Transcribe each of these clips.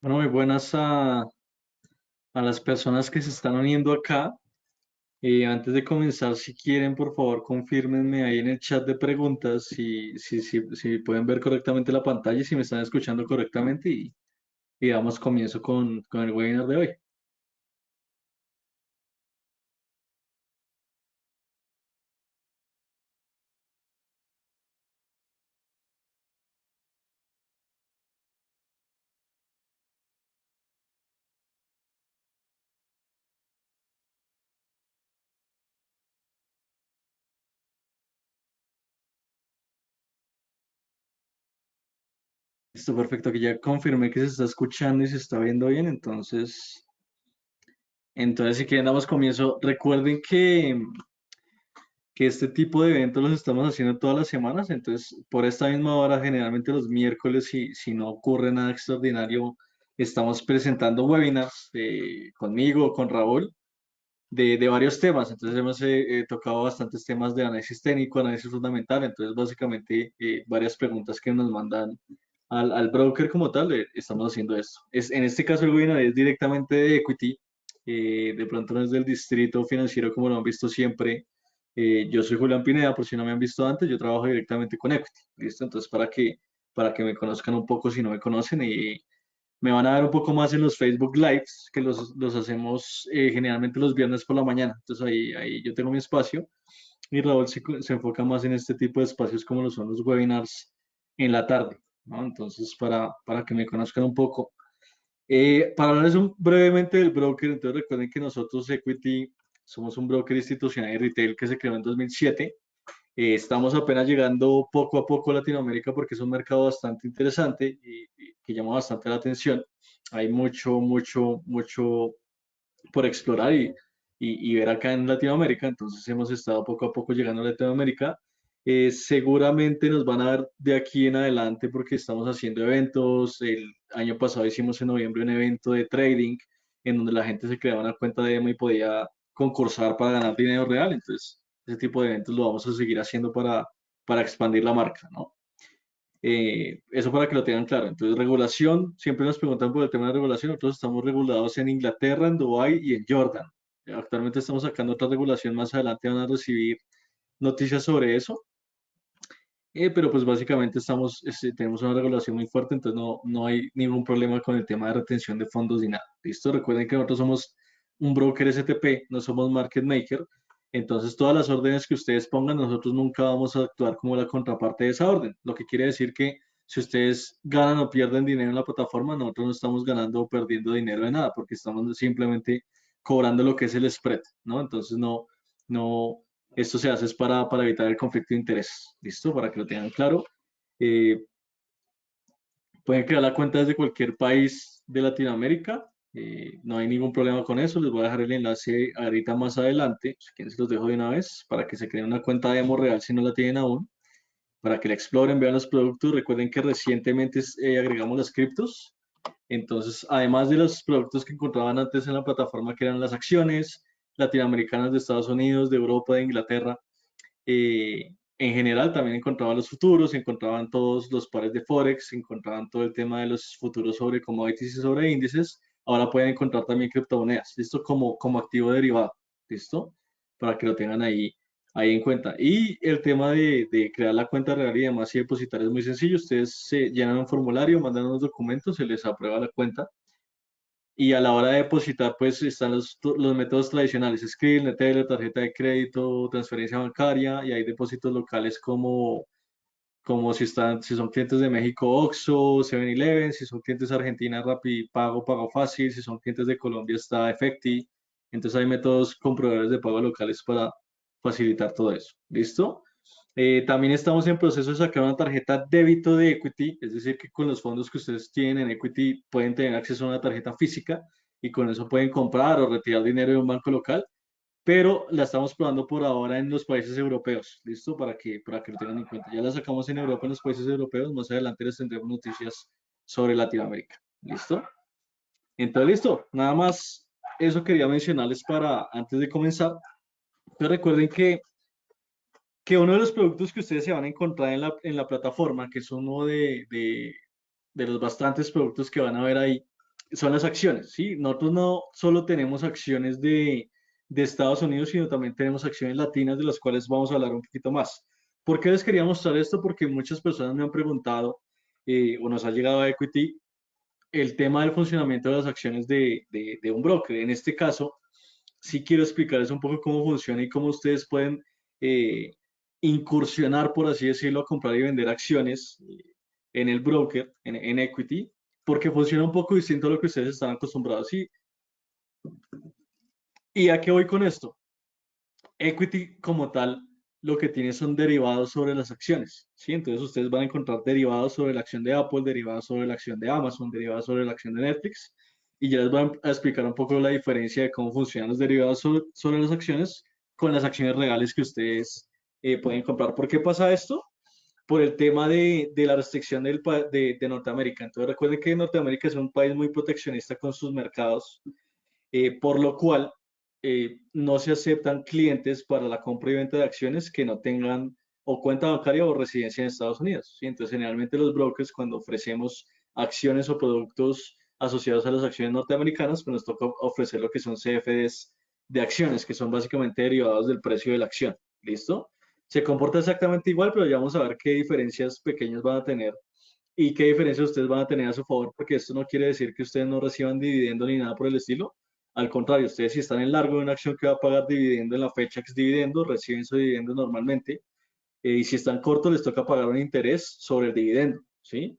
Bueno, muy buenas a las personas que se están uniendo acá. Antes de comenzar, si quieren, por favor, confírmenme ahí en el chat de preguntas si pueden ver correctamente la pantalla y si me están escuchando correctamente y damos comienzo con el webinar de hoy. Listo, perfecto, que ya confirmé que se está escuchando y se está viendo bien, entonces si quieren damos comienzo. Recuerden que este tipo de eventos los estamos haciendo todas las semanas, entonces por esta misma hora, generalmente los miércoles, si no ocurre nada extraordinario, estamos presentando webinars conmigo, con Raúl, de varios temas. Entonces hemos tocado bastantes temas de análisis técnico, análisis fundamental, entonces básicamente varias preguntas que nos mandan al broker como tal, estamos haciendo esto. En este caso el webinar es directamente de equity, de pronto no es del distrito financiero como lo han visto siempre. Yo soy Julián Pineda, por si no me han visto antes, yo trabajo directamente con equity, ¿listo? Entonces para que me conozcan un poco si no me conocen y me van a ver un poco más en los Facebook Lives, que los hacemos generalmente los viernes por la mañana. Entonces ahí yo tengo mi espacio y Raúl se enfoca más en este tipo de espacios como lo son los webinars en la tarde, ¿no? Entonces, para que me conozcan un poco. Para hablarles brevemente del broker, entonces recuerden que nosotros, Equity, somos un broker institucional y retail que se creó en 2007. Estamos apenas llegando poco a poco a Latinoamérica porque es un mercado bastante interesante y que llama bastante la atención. Hay mucho por explorar y ver acá en Latinoamérica. Entonces hemos estado poco a poco llegando a Latinoamérica. Seguramente nos van a ver de aquí en adelante porque estamos haciendo eventos. El año pasado hicimos en noviembre un evento de trading en donde la gente se creaba una cuenta de demo y podía concursar para ganar dinero real. Entonces, ese tipo de eventos lo vamos a seguir haciendo para expandir la marca, ¿no? Eso para que lo tengan claro. Entonces, regulación, siempre nos preguntan por el tema de regulación. Nosotros estamos regulados en Inglaterra, en Dubái y en Jordan. Actualmente estamos sacando otra regulación, más adelante van a recibir noticias sobre eso. Pero pues básicamente tenemos una regulación muy fuerte, entonces no hay ningún problema con el tema de retención de fondos ni nada. ¿Listo? Recuerden que nosotros somos un broker STP, no somos market maker. Entonces, todas las órdenes que ustedes pongan, nosotros nunca vamos a actuar como la contraparte de esa orden. Lo que quiere decir que si ustedes ganan o pierden dinero en la plataforma, nosotros no estamos ganando o perdiendo dinero de nada, porque estamos simplemente cobrando lo que es el spread, ¿no? Entonces, no, esto se hace es para evitar el conflicto de interés, ¿listo? Para que lo tengan claro. Eh, Pueden crear la cuenta desde cualquier país de Latinoamérica. No hay ningún problema con eso. Les voy a dejar el enlace ahorita más adelante. Si quieren, se los dejo de una vez para que se creen una cuenta demo real si no la tienen aún. Para que la exploren, vean los productos. Recuerden que recientemente agregamos las criptos. Entonces, además de los productos que encontraban antes en la plataforma, que eran las acciones latinoamericanas de Estados Unidos, de Europa, de Inglaterra, en general también encontraban los futuros, encontraban todos los pares de Forex, encontraban todo el tema de los futuros sobre commodities y sobre índices. Ahora pueden encontrar también criptomonedas, ¿listo? Como activo derivado, ¿listo? Para que lo tengan ahí en cuenta. Y el tema de crear la cuenta real y demás y depositar es muy sencillo. Ustedes se llenan un formulario, mandan unos documentos, se les aprueba la cuenta y a la hora de depositar, pues están los métodos tradicionales, Skrill, Neteller, tarjeta de crédito, transferencia bancaria, y hay depósitos locales como si son clientes de México, Oxxo, 7-Eleven, si son clientes de Argentina, Pago, Pago Fácil, si son clientes de Colombia, está Efecti. Entonces hay métodos con proveedores de pago locales para facilitar todo eso. ¿Listo? También estamos en proceso de sacar una tarjeta débito de Equity, es decir, que con los fondos que ustedes tienen en Equity pueden tener acceso a una tarjeta física y con eso pueden comprar o retirar dinero de un banco local, pero la estamos probando por ahora en los países europeos, ¿listo? Para que lo tengan en cuenta. Ya la sacamos en Europa, en los países europeos, más adelante les tendremos noticias sobre Latinoamérica, ¿listo? Entonces, listo, nada más eso quería mencionarles para antes de comenzar. Pero recuerden que uno de los productos que ustedes se van a encontrar en la plataforma, que es uno de los bastantes productos que van a ver ahí, son las acciones, ¿sí? Nosotros no solo tenemos acciones de Estados Unidos, sino también tenemos acciones latinas de las cuales vamos a hablar un poquito más. ¿Por qué les quería mostrar esto? Porque muchas personas me han preguntado o nos ha llegado a Equity el tema del funcionamiento de las acciones de un broker. En este caso, sí quiero explicarles un poco cómo funciona y cómo ustedes pueden eh, incursionar, por así decirlo, a comprar y vender acciones en el broker, en Equity, porque funciona un poco distinto a lo que ustedes están acostumbrados. ¿Y a qué voy con esto? Equity como tal lo que tiene son derivados sobre las acciones, ¿sí? Entonces ustedes van a encontrar derivados sobre la acción de Apple, derivados sobre la acción de Amazon, derivados sobre la acción de Netflix, y ya les voy a explicar un poco la diferencia de cómo funcionan los derivados sobre las acciones con las acciones reales que ustedes pueden comprar. ¿Por qué pasa esto? Por el tema de la restricción de Norteamérica. Entonces recuerden que Norteamérica es un país muy proteccionista con sus mercados, por lo cual no se aceptan clientes para la compra y venta de acciones que no tengan o cuenta bancaria o residencia en Estados Unidos, ¿sí? Entonces, generalmente los brokers, cuando ofrecemos acciones o productos asociados a las acciones norteamericanas, pues nos toca ofrecer lo que son CFDs de acciones, que son básicamente derivados del precio de la acción. ¿Listo? Se comporta exactamente igual, pero ya vamos a ver qué diferencias pequeñas van a tener y qué diferencias ustedes van a tener a su favor, porque esto no quiere decir que ustedes no reciban dividendo ni nada por el estilo. Al contrario, ustedes si están en largo de una acción que va a pagar dividendo en la fecha que es dividendo, reciben su dividendo normalmente. Y si están cortos, les toca pagar un interés sobre el dividendo, ¿sí?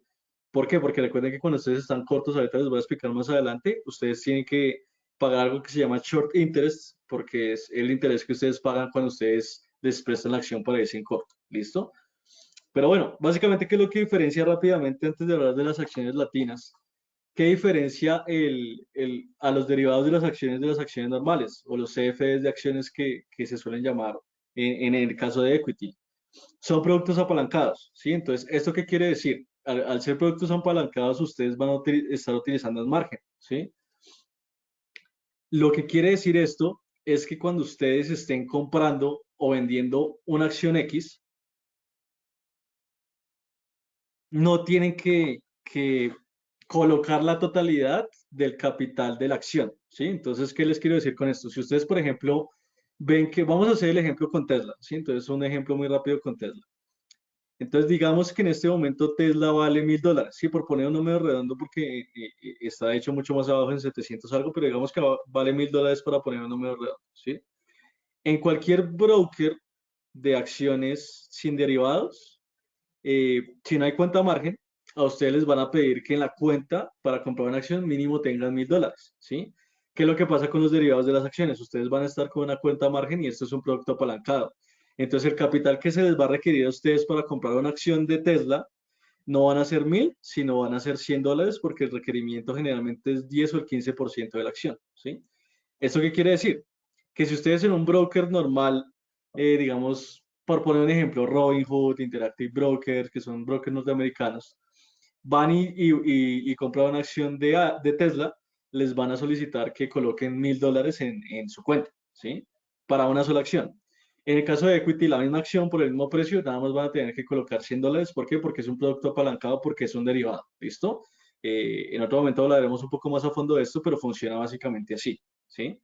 ¿Por qué? Porque recuerden que cuando ustedes están cortos, ahorita les voy a explicar más adelante, ustedes tienen que pagar algo que se llama short interest, porque es el interés que ustedes pagan cuando ustedes les prestan la acción para irse en corto, ¿listo? Pero bueno, básicamente, ¿qué es lo que diferencia rápidamente antes de hablar de las acciones latinas? ¿Qué diferencia a los derivados de las acciones normales o los CFDs de acciones que se suelen llamar en el caso de equity? Son productos apalancados, ¿sí? Entonces, ¿esto qué quiere decir? Al ser productos apalancados, ustedes van a estar utilizando el margen, ¿sí? Lo que quiere decir esto es que cuando ustedes estén comprando o vendiendo una acción X, no tienen que colocar la totalidad del capital de la acción, ¿sí? Entonces, ¿qué les quiero decir con esto? Si ustedes, por ejemplo, ven que, vamos a hacer el ejemplo con Tesla, ¿sí? Entonces, un ejemplo muy rápido con Tesla. Entonces, digamos que en este momento Tesla vale $1000, ¿sí? Por poner un número redondo porque está hecho mucho más abajo en 700 algo, pero digamos que vale $1000 para poner un número redondo, ¿sí? En cualquier broker de acciones sin derivados, si no hay cuenta margen, a ustedes les van a pedir que en la cuenta para comprar una acción mínimo tengan $1000, ¿sí? ¿Qué es lo que pasa con los derivados de las acciones? Ustedes van a estar con una cuenta margen y esto es un producto apalancado. Entonces, el capital que se les va a requerir a ustedes para comprar una acción de Tesla no van a ser 1000, sino van a ser $100 porque el requerimiento generalmente es 10 o el 15% de la acción, ¿sí? ¿Esto qué quiere decir? Que si ustedes en un broker normal, digamos, por poner un ejemplo, Robinhood, Interactive Brokers, que son brokers norteamericanos, van y compran una acción de Tesla, les van a solicitar que coloquen $1000 en su cuenta, ¿sí? Para una sola acción. En el caso de Equity, la misma acción por el mismo precio, nada más van a tener que colocar $100. ¿Por qué? Porque es un producto apalancado, porque es un derivado. ¿Listo? En otro momento hablaremos un poco más a fondo de esto, pero funciona básicamente así, ¿sí?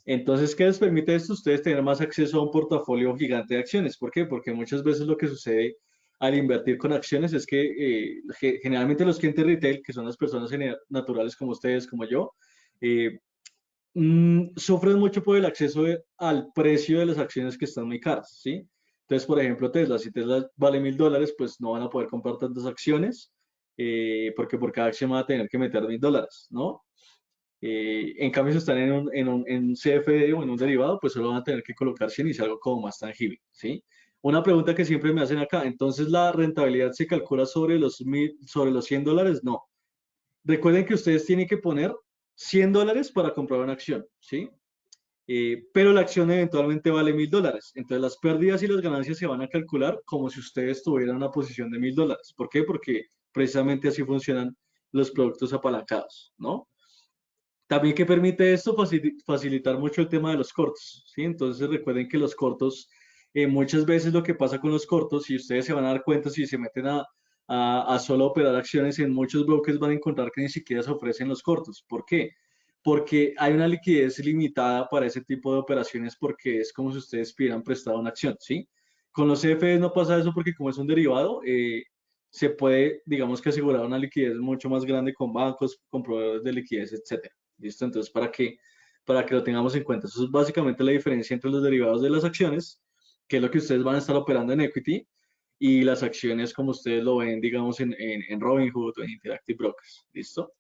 Entonces, ¿qué les permite esto? Ustedes tener más acceso a un portafolio gigante de acciones. ¿Por qué? Porque muchas veces lo que sucede al invertir con acciones es que generalmente los clientes retail, que son las personas naturales como ustedes, como yo, eh, sufren mucho por el acceso al precio de las acciones que están muy caras, ¿sí? Entonces, por ejemplo, Tesla, si Tesla vale $1000, pues no van a poder comprar tantas acciones, porque por cada acción van a tener que meter $1000, ¿no? En cambio, si están en un CFD o en un derivado, pues solo van a tener que colocar 100 y es algo como más tangible, ¿sí? Una pregunta que siempre me hacen acá, entonces la rentabilidad se calcula sobre los $100, no. Recuerden que ustedes tienen que poner $100 para comprar una acción, ¿sí? Pero la acción eventualmente vale $1000. Entonces las pérdidas y las ganancias se van a calcular como si ustedes tuvieran una posición de $1000. ¿Por qué? Porque precisamente así funcionan los productos apalancados, ¿no? También que permite esto facilitar mucho el tema de los cortos, ¿sí? Entonces recuerden que los cortos, muchas veces lo que pasa con los cortos, si ustedes se van a dar cuenta, si se meten a solo operar acciones, en muchos brokers van a encontrar que ni siquiera se ofrecen los cortos. ¿Por qué? Porque hay una liquidez limitada para ese tipo de operaciones porque es como si ustedes pidieran prestado una acción, ¿sí? Con los CFDs no pasa eso porque como es un derivado, se puede, digamos que asegurar una liquidez mucho más grande con bancos, con proveedores de liquidez, etcétera. ¿Listo? Entonces, para que lo tengamos en cuenta. Eso es básicamente la diferencia entre los derivados de las acciones, que es lo que ustedes van a estar operando en equity, y las acciones como ustedes lo ven, digamos, en Robinhood o en Interactive Brokers. ¿Listo?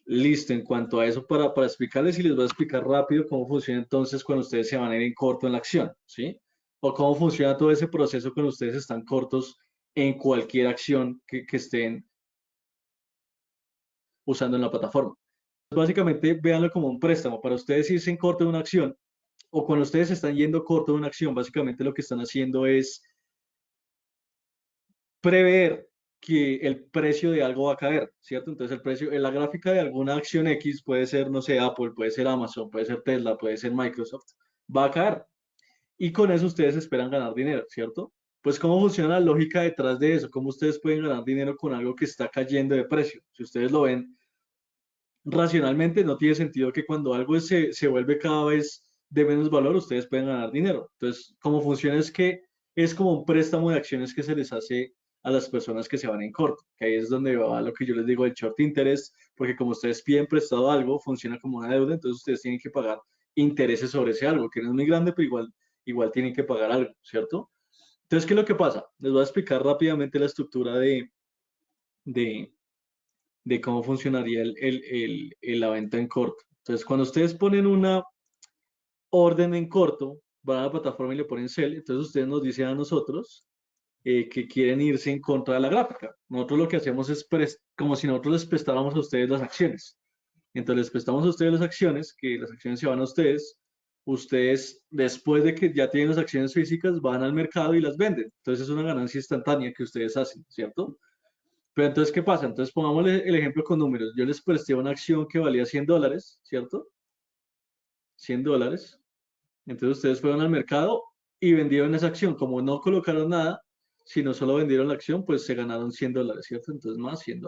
Listo, en cuanto a eso, para explicarles y les voy a explicar rápido cómo funciona entonces cuando ustedes se van a ir en corto en la acción, ¿sí? O cómo funciona todo ese proceso cuando ustedes están cortos en cualquier acción que estén usando en la plataforma. Básicamente, véanlo como un préstamo. Para ustedes irse en corto de una acción, o cuando ustedes están yendo corto de una acción, básicamente lo que están haciendo es prever que el precio de algo va a caer, ¿cierto? Entonces el precio, en la gráfica de alguna acción X puede ser, no sé, Apple, puede ser Amazon, puede ser Tesla, puede ser Microsoft, va a caer. Y con eso ustedes esperan ganar dinero, ¿cierto? Pues cómo funciona la lógica detrás de eso, cómo ustedes pueden ganar dinero con algo que está cayendo de precio. Si ustedes lo ven racionalmente, no tiene sentido que cuando algo se vuelve cada vez de menos valor, ustedes pueden ganar dinero. Entonces, cómo funciona es que es como un préstamo de acciones que se les hace a las personas que se van en corto, que ahí es donde va lo que yo les digo el short interest, porque como ustedes piden prestado algo, funciona como una deuda, entonces ustedes tienen que pagar intereses sobre ese algo, que no es muy grande, pero igual tienen que pagar algo, ¿cierto? Entonces, ¿qué es lo que pasa? Les voy a explicar rápidamente la estructura de, de cómo funcionaría la venta en corto. Entonces, cuando ustedes ponen una orden en corto, van a la plataforma y le ponen sell, entonces ustedes nos dicen a nosotros que quieren irse en contra de la gráfica. Nosotros lo que hacemos es como si nosotros les prestáramos a ustedes las acciones. Entonces les prestamos a ustedes las acciones, que las acciones se van a ustedes. Ustedes, después de que ya tienen las acciones físicas, van al mercado y las venden. Entonces es una ganancia instantánea que ustedes hacen, ¿cierto? Pero entonces, ¿qué pasa? Entonces, pongamos el ejemplo con números. Yo les presté una acción que valía $100, ¿cierto? $100. Entonces, ustedes fueron al mercado y vendieron esa acción. Como no colocaron nada, sino solo vendieron la acción, pues se ganaron $100, ¿cierto? Entonces, más $100.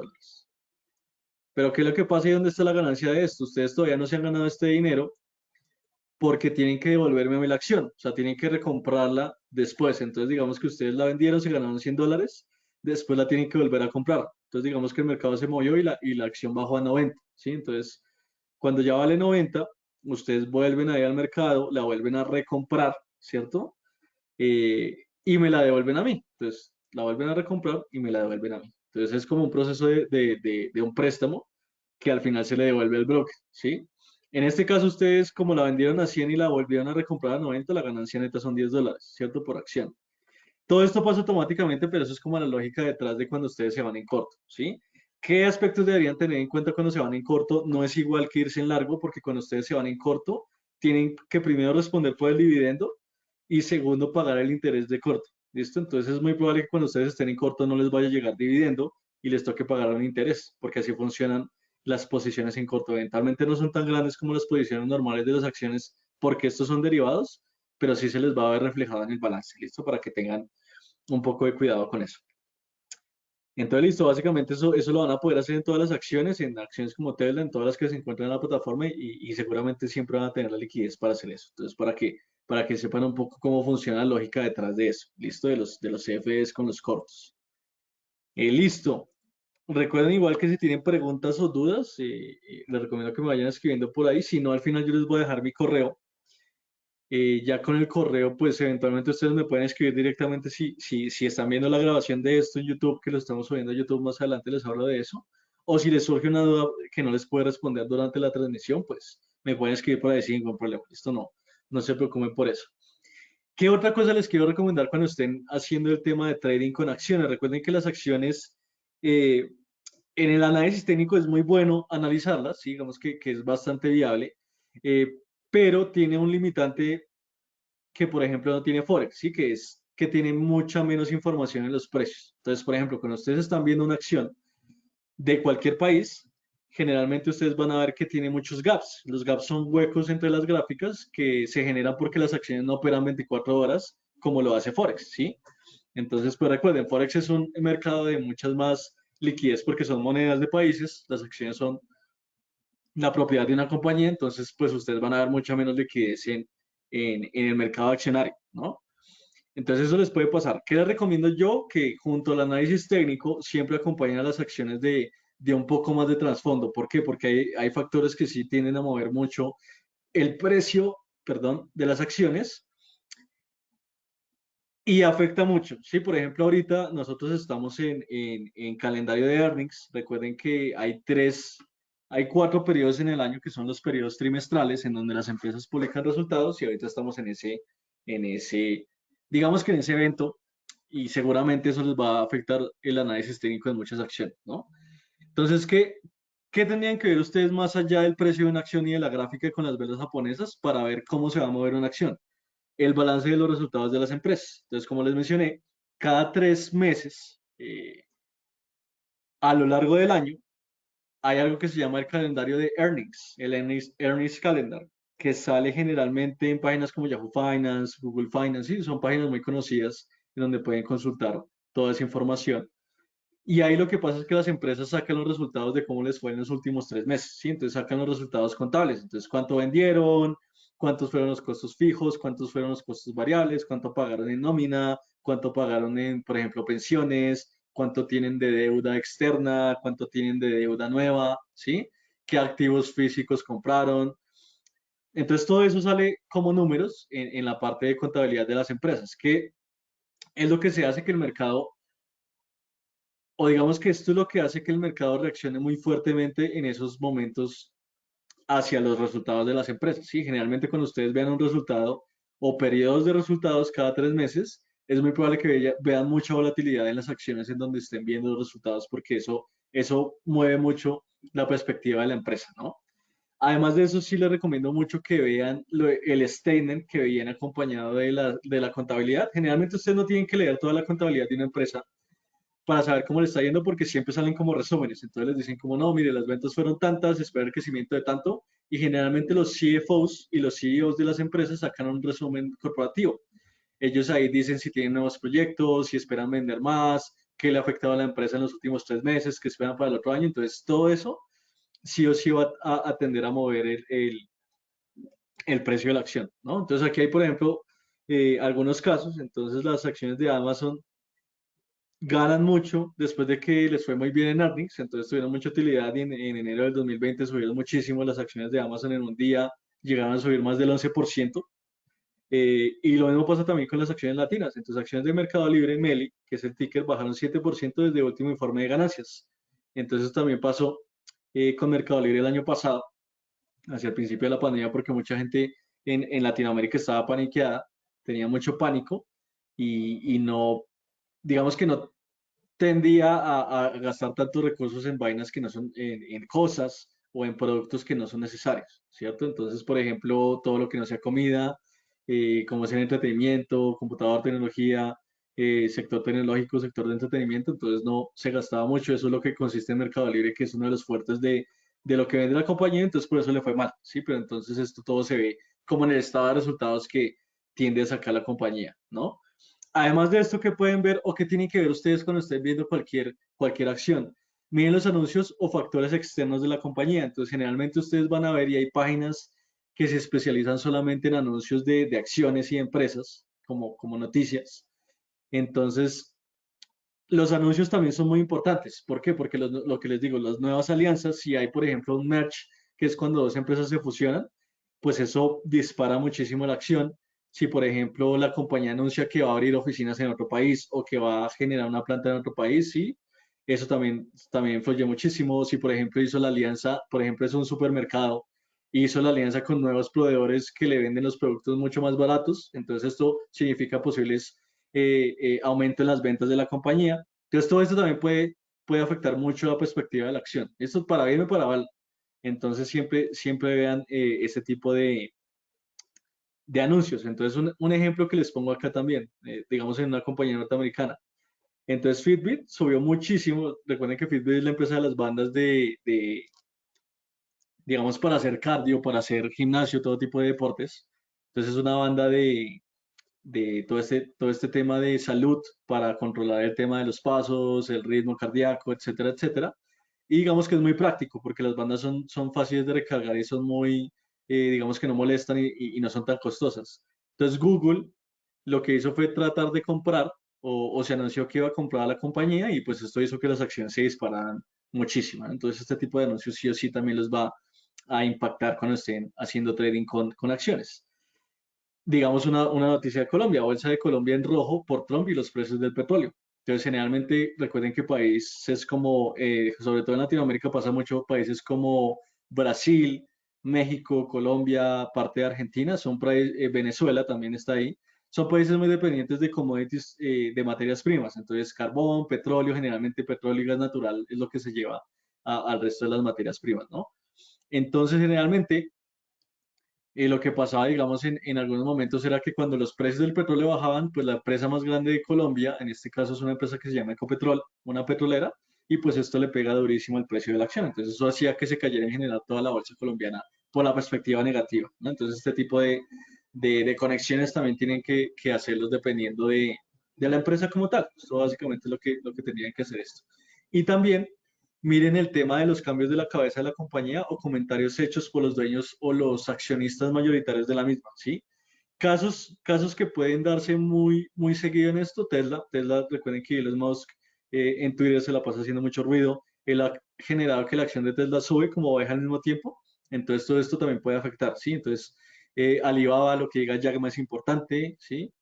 Pero, ¿qué es lo que pasa y dónde está la ganancia de esto? Ustedes todavía no se han ganado este dinero porque tienen que devolverme a mí la acción. O sea, tienen que recomprarla después. Entonces, digamos que ustedes la vendieron, se ganaron $100, después la tienen que volver a comprar. Entonces, digamos que el mercado se movió y la acción bajó a 90, ¿sí? Entonces, cuando ya vale 90, ustedes vuelven ahí al mercado, la vuelven a recomprar, ¿cierto? Y me la devuelven a mí. Entonces, la vuelven a recomprar y me la devuelven a mí. Entonces, es como un proceso de un préstamo que al final se le devuelve al broker, ¿sí? En este caso, ustedes como la vendieron a 100 y la volvieron a recomprar a 90, la ganancia neta son $10, ¿cierto? Por acción. Todo esto pasa automáticamente, pero eso es como la lógica detrás de cuando ustedes se van en corto, ¿sí? ¿Qué aspectos deberían tener en cuenta cuando se van en corto? No es igual que irse en largo, porque cuando ustedes se van en corto, tienen que primero responder por el dividendo y segundo pagar el interés de corto, ¿listo? Entonces es muy probable que cuando ustedes estén en corto no les vaya a llegar dividendo y les toque pagar un interés, porque así funcionan las posiciones en corto. Eventualmente no son tan grandes como las posiciones normales de las acciones, porque estos son derivados, pero sí se les va a ver reflejado en el balance, ¿listo? Para que tengan un poco de cuidado con eso. Entonces, listo, básicamente eso lo van a poder hacer en todas las acciones, en acciones como Tesla, en todas las que se encuentran en la plataforma y seguramente siempre van a tener la liquidez para hacer eso. Entonces, para que sepan un poco cómo funciona la lógica detrás de eso, listo, de los CFDs con los cortos. Listo. Recuerden igual que si tienen preguntas o dudas, les recomiendo que me vayan escribiendo por ahí. Si no, al final yo les voy a dejar mi correo. Ya con el correo, pues eventualmente ustedes me pueden escribir directamente si están viendo la grabación de esto en YouTube, que lo estamos subiendo a YouTube más adelante, les hablo de eso. O si les surge una duda que no les puede responder durante la transmisión, pues me pueden escribir por ahí sin ningún problema. Esto no se preocupen por eso. ¿Qué otra cosa les quiero recomendar cuando estén haciendo el tema de trading con acciones? Recuerden que las acciones, eh, en el análisis técnico es muy bueno analizarlas, ¿sí? Digamos que es bastante viable, eh, pero tiene un limitante que, por ejemplo, no tiene Forex, ¿sí? Que es que tiene mucha menos información en los precios. Entonces, por ejemplo, cuando ustedes están viendo una acción de cualquier país, generalmente ustedes van a ver que tiene muchos gaps. Los gaps son huecos entre las gráficas que se generan porque las acciones no operan 24 horas como lo hace Forex, ¿sí? Entonces, pues recuerden, Forex es un mercado de muchas más liquidez porque son monedas de países, las acciones son la propiedad de una compañía, entonces pues ustedes van a ver mucha menos liquidez en el mercado accionario, ¿no? Entonces eso les puede pasar. ¿Qué les recomiendo yo? Que junto al análisis técnico siempre acompañen a las acciones de un poco más de trasfondo. ¿Por qué? Porque hay factores que sí tienden a mover mucho el precio, perdón, de las acciones y afecta mucho. Sí, por ejemplo, ahorita nosotros estamos en calendario de earnings. Recuerden que hay cuatro periodos en el año que son los periodos trimestrales en donde las empresas publican resultados y ahorita estamos en ese, digamos que en ese evento y seguramente eso les va a afectar el análisis técnico de muchas acciones, ¿no? Entonces, ¿qué tendrían que ver ustedes más allá del precio de una acción y de la gráfica con las velas japonesas para ver cómo se va a mover una acción? El balance de los resultados de las empresas. Entonces, como les mencioné, cada 3 meses a lo largo del año hay algo que se llama el calendario de earnings, el earnings calendar, que sale generalmente en páginas como Yahoo Finance, Google Finance, y son páginas muy conocidas en donde pueden consultar toda esa información. Y ahí lo que pasa es que las empresas sacan los resultados de cómo les fue en los últimos 3 meses, ¿sí? Entonces sacan los resultados contables. Entonces, cuánto vendieron, cuántos fueron los costos fijos, cuántos fueron los costos variables, cuánto pagaron en nómina, cuánto pagaron en, por ejemplo, pensiones, cuánto tienen de deuda externa, cuánto tienen de deuda nueva, ¿sí? ¿Qué activos físicos compraron? Entonces, todo eso sale como números en la parte de contabilidad de las empresas, que es lo que se hace que el mercado o digamos que esto es lo que hace que el mercado reaccione muy fuertemente en esos momentos hacia los resultados de las empresas. Sí, generalmente cuando ustedes vean un resultado o periodos de resultados cada 3 meses, es muy probable que vean mucha volatilidad en las acciones en donde estén viendo los resultados porque eso mueve mucho la perspectiva de la empresa, ¿no? Además de eso, sí les recomiendo mucho que vean el statement que viene acompañado de la contabilidad. Generalmente ustedes no tienen que leer toda la contabilidad de una empresa para saber cómo le está yendo porque siempre salen como resúmenes. Entonces les dicen como, no, mire, las ventas fueron tantas, espera el crecimiento de tanto. Y generalmente los CFOs y los CEOs de las empresas sacan un resumen corporativo. Ellos ahí dicen si tienen nuevos proyectos, si esperan vender más, qué le ha afectado a la empresa en los últimos 3 meses, qué esperan para el otro año. Entonces todo eso sí o sí va a tender a mover el precio de la acción, ¿no? Entonces aquí hay, por ejemplo, algunos casos. Entonces las acciones de Amazon ganan mucho después de que les fue muy bien en earnings, entonces tuvieron mucha utilidad y en enero del 2020 subieron muchísimo las acciones de Amazon en un día, llegaron a subir más del 11%. Y lo mismo pasa también con las acciones latinas. Entonces, acciones de Mercado Libre, Meli, que es el ticker, bajaron 7% desde el último informe de ganancias. Entonces, también pasó con Mercado Libre el año pasado, hacia el principio de la pandemia, porque mucha gente en Latinoamérica estaba paniqueada, tenía mucho pánico y no, digamos que no tendía a gastar tantos recursos en vainas que no son, en cosas o en productos que no son necesarios, ¿cierto? Entonces, por ejemplo, todo lo que no sea comida, como sea entretenimiento, computador, tecnología, sector tecnológico, sector de entretenimiento, entonces no se gastaba mucho, eso es lo que consiste en Mercado Libre, que es uno de los fuertes de lo que vende la compañía, entonces por eso le fue mal, ¿sí? Pero entonces esto todo se ve como en el estado de resultados que tiende a sacar la compañía, ¿no? Además de esto, ¿qué pueden ver o qué tienen que ver ustedes cuando estén viendo cualquier acción? Miren los anuncios o factores externos de la compañía. Entonces, generalmente ustedes van a ver y hay páginas que se especializan solamente en anuncios de acciones y empresas, como noticias. Entonces, los anuncios también son muy importantes. ¿Por qué? Porque lo que les digo, las nuevas alianzas, si hay, por ejemplo, un merge, que es cuando dos empresas se fusionan, pues eso dispara muchísimo la acción. Si, por ejemplo, la compañía anuncia que va a abrir oficinas en otro país o que va a generar una planta en otro país, sí, eso también influye muchísimo. Si, por ejemplo, hizo la alianza, por ejemplo, es un supermercado, hizo la alianza con nuevos proveedores que le venden los productos mucho más baratos, entonces esto significa posibles aumento en las ventas de la compañía. Entonces, todo esto también puede afectar mucho la perspectiva de la acción. Esto es para bien o para mal. Entonces, siempre vean ese tipo de anuncios. Entonces, un ejemplo que les pongo acá también, digamos en una compañía norteamericana. Entonces, Fitbit subió muchísimo. Recuerden que Fitbit es la empresa de las bandas digamos, para hacer cardio, para hacer gimnasio, todo tipo de deportes. Entonces, es una banda todo este tema de salud para controlar el tema de los pasos, el ritmo cardíaco, etcétera, etcétera. Y digamos que es muy práctico porque las bandas son fáciles de recargar y son muy, digamos que no molestan y no son tan costosas. Entonces Google lo que hizo fue tratar de comprar o se anunció que iba a comprar a la compañía y pues esto hizo que las acciones se dispararan muchísimo. Entonces este tipo de anuncios sí o sí también los va a impactar cuando estén haciendo trading con acciones. Digamos una noticia de Colombia, Bolsa de Colombia en rojo por Trump y los precios del petróleo. Entonces, generalmente, recuerden que países como, sobre todo en Latinoamérica, pasa mucho, países como Brasil, México, Colombia, parte de Argentina, Venezuela también está ahí, son países muy dependientes de commodities, de materias primas. Entonces, carbón, petróleo, generalmente petróleo y gas natural es lo que se lleva al resto de las materias primas, ¿no? Entonces, generalmente, lo que pasaba, digamos, en algunos momentos era que cuando los precios del petróleo bajaban, pues la empresa más grande de Colombia, en este caso es una empresa que se llama Ecopetrol, una petrolera, y pues esto le pega durísimo al precio de la acción. Entonces eso hacía que se cayera en general toda la bolsa colombiana por la perspectiva negativa, ¿no? Entonces este tipo de conexiones también tienen que hacerlos dependiendo de la empresa como tal. Esto básicamente es lo que tendrían que hacer esto. Y también miren el tema de los cambios de la cabeza de la compañía o comentarios hechos por los dueños o los accionistas mayoritarios de la misma, ¿sí? Casos que pueden darse muy seguido en esto, Tesla, recuerden que Elon Musk en Twitter se la pasa haciendo mucho ruido, él ha generado que la acción de Tesla sube como baja al mismo tiempo, entonces todo esto también puede afectar, ¿sí? Entonces, Alibaba, lo que diga Jack Ma es importante, ¿sí?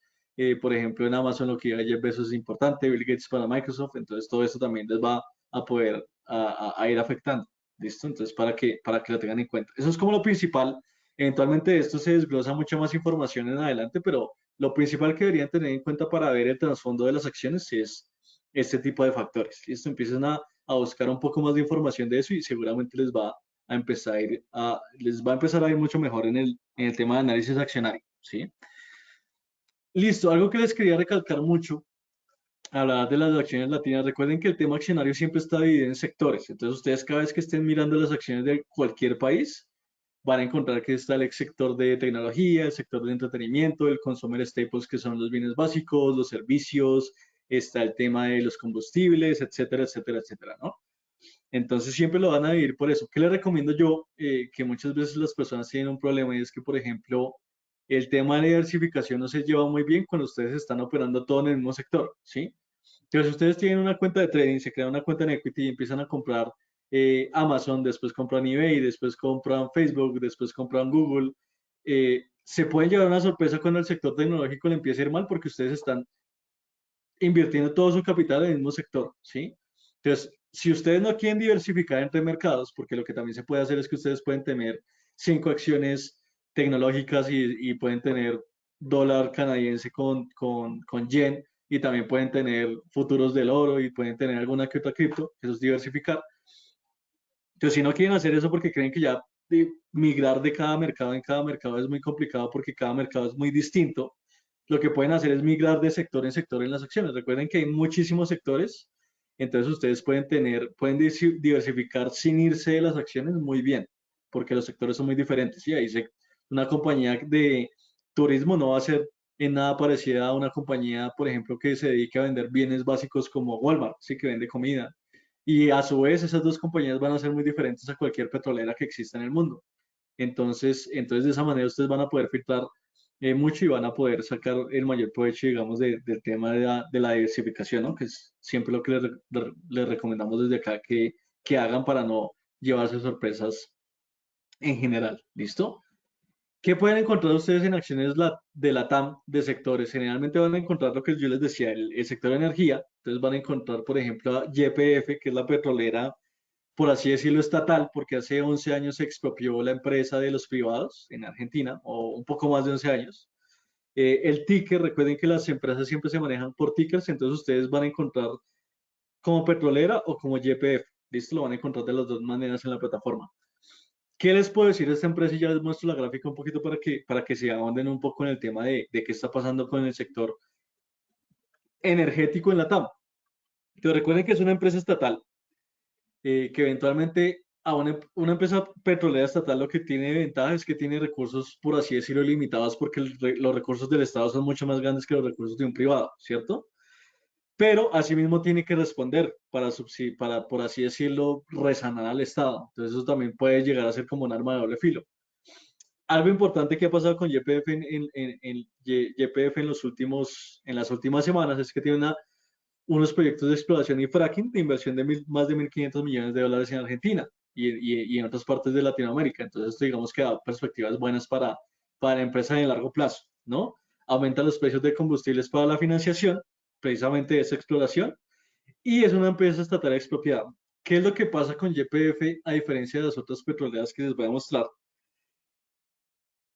Por ejemplo, en Amazon lo que diga Jeff Bezos es importante, Bill Gates para Microsoft, entonces todo esto también les va a poder a ir afectando. ¿Listo? Entonces, para que lo tengan en cuenta. Eso es como lo principal. Eventualmente de esto se desglosa mucha más información en adelante, pero lo principal que deberían tener en cuenta para ver el trasfondo de las acciones es este tipo de factores. ¿Listo? Empiecen a buscar un poco más de información de eso y seguramente les va a empezar a ir mucho mejor en el tema de análisis accionario. ¿Sí? Listo, algo que les quería recalcar mucho hablar de las acciones latinas, recuerden que el tema accionario siempre está dividido en sectores. Entonces, ustedes cada vez que estén mirando las acciones de cualquier país, van a encontrar que está el sector de tecnología, el sector de entretenimiento, el consumer staples, que son los bienes básicos, los servicios, está el tema de los combustibles, etcétera, etcétera, etcétera, ¿no? Entonces, siempre lo van a dividir por eso. ¿Qué les recomiendo yo? Que muchas veces las personas tienen un problema y es que, por ejemplo, el tema de diversificación no se lleva muy bien cuando ustedes están operando todo en el mismo sector, ¿sí? Entonces, si ustedes tienen una cuenta de trading, se crean una cuenta en Equity y empiezan a comprar Amazon, después compran eBay, después compran Facebook, después compran Google, se pueden llevar una sorpresa cuando el sector tecnológico le empiece a ir mal porque ustedes están invirtiendo todo su capital en el mismo sector, ¿sí? Entonces, si ustedes no quieren diversificar entre mercados, porque lo que también se puede hacer es que ustedes pueden tener 5 acciones tecnológicas y pueden tener dólar canadiense con yen y también pueden tener futuros del oro y pueden tener alguna que otra cripto, eso es diversificar. Entonces, si no quieren hacer eso porque creen que ya migrar de cada mercado en cada mercado es muy complicado porque cada mercado es muy distinto, lo que pueden hacer es migrar de sector en sector en las acciones. Recuerden que hay muchísimos sectores, entonces ustedes pueden diversificar sin irse de las acciones muy bien, porque los sectores son muy diferentes. Y una compañía de turismo no va a ser en nada parecida a una compañía, por ejemplo, que se dedique a vender bienes básicos como Walmart, sí, que vende comida. Y a su vez, esas dos compañías van a ser muy diferentes a cualquier petrolera que exista en el mundo. Entonces de esa manera ustedes van a poder filtrar mucho y van a poder sacar el mayor provecho, digamos, del tema de la diversificación, ¿no? Que es siempre lo que les recomendamos desde acá que hagan para no llevarse sorpresas en general. ¿Listo? ¿Qué pueden encontrar ustedes en acciones de la TAM de sectores? Generalmente van a encontrar lo que yo les decía, el sector de energía. Entonces van a encontrar, por ejemplo, a YPF, que es la petrolera por así decirlo, estatal, porque hace 11 años se expropió la empresa de los privados en Argentina, o un poco más de 11 años. El ticker, recuerden que las empresas siempre se manejan por tickers, entonces ustedes van a encontrar como petrolera o como YPF. Listo, lo van a encontrar de las dos maneras en la plataforma. ¿Qué les puedo decir de esta empresa? Y ya les muestro la gráfica un poquito para que se ahonden un poco en el tema de qué está pasando con el sector energético en la TAM. Pero recuerden que es una empresa estatal que eventualmente a una empresa petrolera estatal lo que tiene de ventaja es que tiene recursos, por así decirlo, limitados porque los recursos del Estado son mucho más grandes que los recursos de un privado, ¿cierto? Pero asimismo tiene que responder para, por así decirlo, resanar al Estado. Entonces eso también puede llegar a ser como un arma de doble filo. Algo importante que ha pasado con YPF YPF en las últimas semanas es que tiene unos proyectos de exploración y fracking de inversión de más de 1.500 millones de dólares en Argentina y en otras partes de Latinoamérica. Entonces, esto digamos que da perspectivas buenas para empresas en largo plazo, ¿no? Aumenta los precios de combustibles para la financiación, precisamente de esa exploración, y es una empresa estatal expropiada. ¿Qué es lo que pasa con YPF a diferencia de las otras petroleras que les voy a mostrar?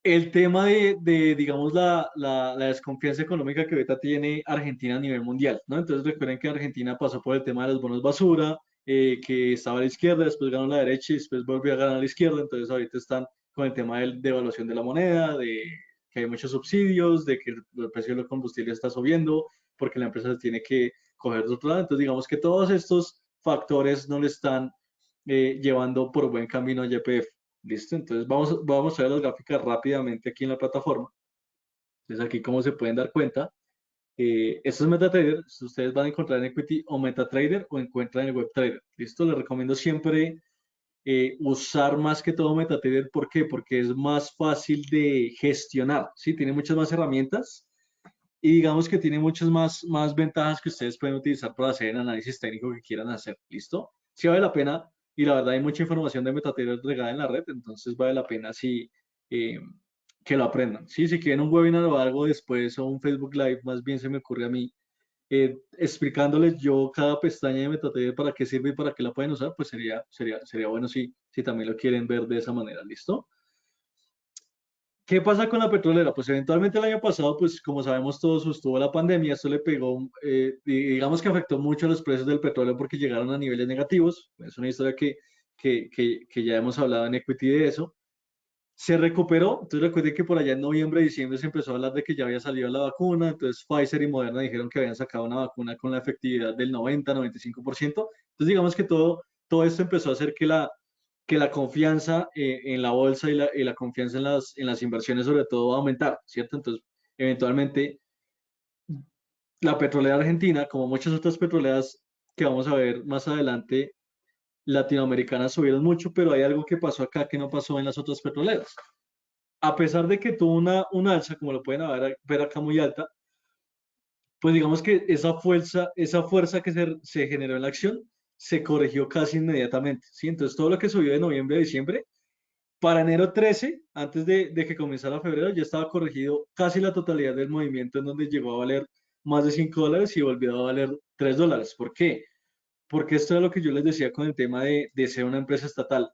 El tema digamos, la desconfianza económica que ahorita tiene Argentina a nivel mundial, ¿no? Entonces recuerden que Argentina pasó por el tema de los bonos basura, que estaba a la izquierda, después ganó la derecha y después volvió a ganar a la izquierda, entonces ahorita están con el tema de devaluación de la moneda, de que hay muchos subsidios, de que el precio de los combustibles está subiendo, porque la empresa se tiene que coger de otro lado, entonces digamos que todos estos factores no le están llevando por buen camino a YPF. ¿Listo? Entonces vamos a ver las gráficas rápidamente aquí en la plataforma. Entonces aquí como se pueden dar cuenta, esto es MetaTrader, ustedes van a encontrar en Equity o MetaTrader o encuentran en WebTrader. ¿Listo? Les recomiendo siempre usar más que todo MetaTrader. ¿Por qué? Porque es más fácil de gestionar, ¿sí? Tiene muchas más herramientas y digamos que tiene muchas más ventajas que ustedes pueden utilizar para hacer el análisis técnico que quieran hacer. ¿Listo? Sí vale la pena y la verdad hay mucha información de MetaTrader regada en la red, entonces vale la pena eh, que lo aprendan. ¿Sí? Si quieren un webinar o algo después o un Facebook Live, más bien se me ocurre a mí explicándoles yo cada pestaña de MetaTrader para qué sirve y para qué la pueden usar, pues sería bueno si también lo quieren ver de esa manera. ¿Listo? ¿Qué pasa con la petrolera? Pues eventualmente el año pasado, pues como sabemos todos, estuvo la pandemia, esto le pegó, digamos que afectó mucho los precios del petróleo porque llegaron a niveles negativos, es una historia que ya hemos hablado en Equity de eso. Se recuperó, entonces recuerden que por allá en noviembre, diciembre se empezó a hablar de que ya había salido la vacuna, entonces Pfizer y Moderna dijeron que habían sacado una vacuna con la efectividad del 90-95%, entonces digamos que todo esto empezó a hacer que la confianza en la bolsa y la confianza en las inversiones sobre todo aumentar, ¿cierto? Entonces, eventualmente, la petrolera argentina, como muchas otras petroleras que vamos a ver más adelante, latinoamericanas subieron mucho, pero hay algo que pasó acá que no pasó en las otras petroleras. A pesar de que tuvo una alza, como lo pueden ver acá muy alta, pues digamos que esa fuerza que se generó en la acción se corrigió casi inmediatamente, ¿sí? Entonces todo lo que subió de noviembre a diciembre, para enero 13, antes de que comenzara febrero, ya estaba corregido casi la totalidad del movimiento en donde llegó a valer más de $5 y volvió a valer $3. ¿Por qué? Porque esto es lo que yo les decía con el tema de ser una empresa estatal.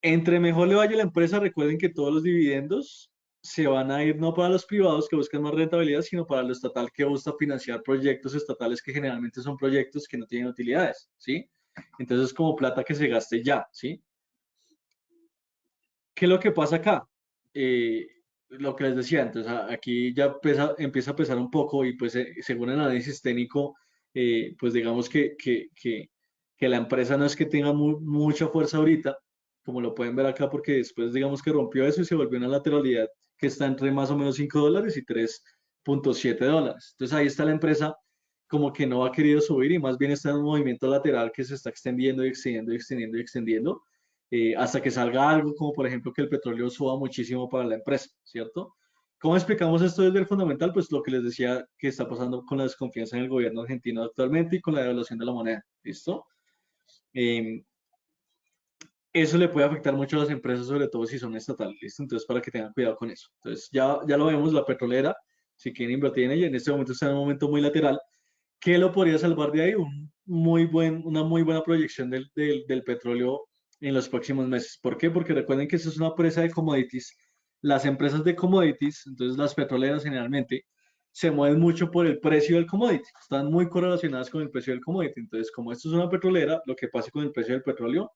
Entre mejor le vaya a la empresa, recuerden que todos los dividendos se van a ir no para los privados que buscan más rentabilidad, sino para lo estatal que busca financiar proyectos estatales que generalmente son proyectos que no tienen utilidades, ¿sí? Entonces es como plata que se gaste ya, ¿sí? ¿Qué es lo que pasa acá? Eh, lo que les decía, entonces aquí ya empieza a pesar un poco y pues según el análisis técnico, pues digamos que la empresa no es que tenga mucha fuerza ahorita, como lo pueden ver acá, porque después digamos que rompió eso y se volvió una lateralidad que está entre más o menos $5 y $3.7. Entonces ahí está la empresa como que no ha querido subir y más bien está en un movimiento lateral que se está extendiendo y extendiendo y extendiendo y extendiendo hasta que salga algo, como por ejemplo que el petróleo suba muchísimo para la empresa, ¿cierto? ¿Cómo explicamos esto desde el fundamental? Pues lo que les decía que está pasando con la desconfianza en el gobierno argentino actualmente y con la devaluación de la moneda, ¿listo? Eh, Eso le puede afectar mucho a las empresas, sobre todo si son estatales, ¿listo? Entonces, para que tengan cuidado con eso. Entonces, ya lo vemos, la petrolera, si quieren invertir en ella, en este momento está en un momento muy lateral. ¿Qué lo podría salvar de ahí? Una muy buena proyección del petróleo en los próximos meses. ¿Por qué? Porque recuerden que eso es una empresa de commodities. Las empresas de commodities, entonces las petroleras generalmente, se mueven mucho por el precio del commodity. Están muy correlacionadas con el precio del commodity. Entonces, como esto es una petrolera, lo que pase con el precio del petróleo,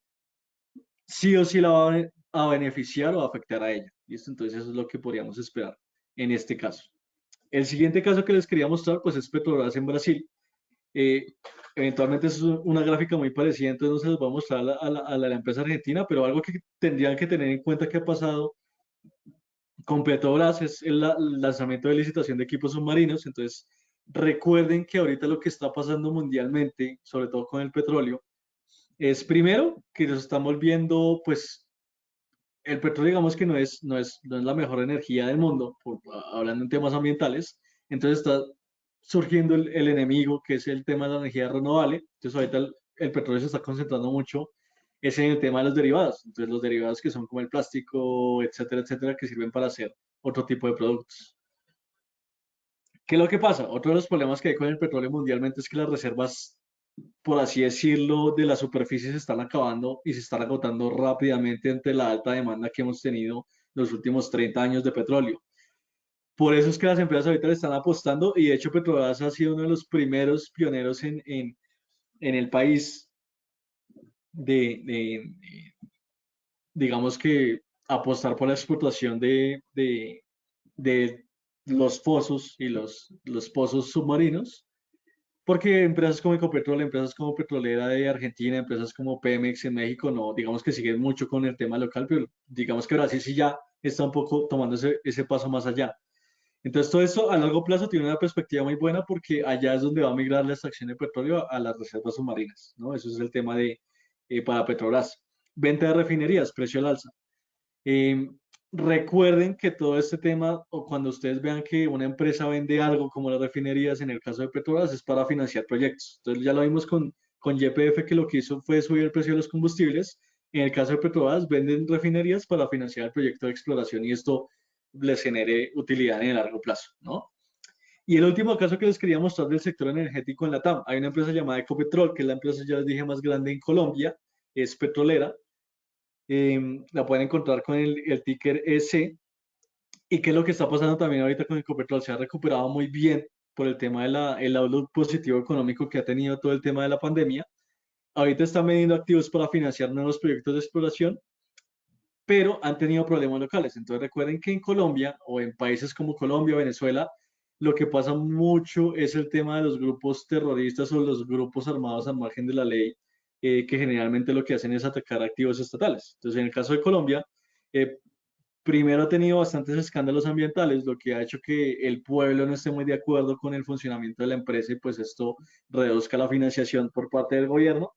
sí o sí la va a beneficiar o a afectar a ella. ¿Listo? Entonces, eso es lo que podríamos esperar en este caso. El siguiente caso que les quería mostrar, pues es Petrobras en Brasil. Eh, Eventualmente es una gráfica muy parecida, entonces no se los va a mostrar a la empresa argentina, pero algo que tendrían que tener en cuenta que ha pasado con Petrobras es el lanzamiento de licitación de equipos submarinos. Entonces, recuerden que ahorita lo que está pasando mundialmente, sobre todo con el petróleo, es primero que nos estamos viendo, pues, el petróleo digamos que no es la mejor energía del mundo, hablando en temas ambientales. Entonces está surgiendo el enemigo, que es el tema de la energía renovable. Entonces ahorita el petróleo se está concentrando mucho es en el tema de los derivados. Entonces los derivados que son como el plástico, etcétera, etcétera, que sirven para hacer otro tipo de productos. ¿Qué es lo que pasa? Otro de los problemas que hay con el petróleo mundialmente es que las reservas, por así decirlo, de la superficie se están acabando y se están agotando rápidamente ante la alta demanda que hemos tenido los últimos 30 años de petróleo. Por eso es que las empresas ahorita le están apostando, y de hecho Petrobras ha sido uno de los primeros pioneros en el país de, digamos que, apostar por la explotación de los pozos y los pozos submarinos. Porque empresas como Ecopetrol, empresas como Petrolera de Argentina, empresas como Pemex en México, no, digamos que siguen mucho con el tema local, pero digamos que Brasil sí ya está un poco tomando ese paso más allá. Entonces, todo esto a largo plazo tiene una perspectiva muy buena, porque allá es donde va a migrar la extracción de petróleo a las reservas submarinas, ¿no? Eso es el tema para Petrobras. Venta de refinerías, precio al alza. Eh, Recuerden que todo este tema, o cuando ustedes vean que una empresa vende algo como las refinerías, en el caso de Petrobras, es para financiar proyectos. Entonces ya lo vimos con YPF, que lo que hizo fue subir el precio de los combustibles. En el caso de Petrobras, venden refinerías para financiar el proyecto de exploración, y esto les genere utilidad en el largo plazo, ¿no? Y el último caso que les quería mostrar del sector energético en la TAM, hay una empresa llamada Ecopetrol, que es la empresa, ya les dije, más grande en Colombia, es petrolera. La pueden encontrar con el ticker EC. ¿Y qué es lo que está pasando también ahorita con Ecopetrol? Se ha recuperado muy bien por el tema el outlook positivo económico que ha tenido todo el tema de la pandemia. Ahorita están vendiendo activos para financiar nuevos proyectos de exploración, pero han tenido problemas locales. Entonces recuerden que en Colombia, o en países como Colombia, Venezuela, lo que pasa mucho es el tema de los grupos terroristas o los grupos armados al margen de la ley, que generalmente lo que hacen es atacar activos estatales. Entonces, en el caso de Colombia, eh, primero ha tenido bastantes escándalos ambientales, lo que ha hecho que el pueblo no esté muy de acuerdo con el funcionamiento de la empresa, y pues esto reduzca la financiación por parte del gobierno.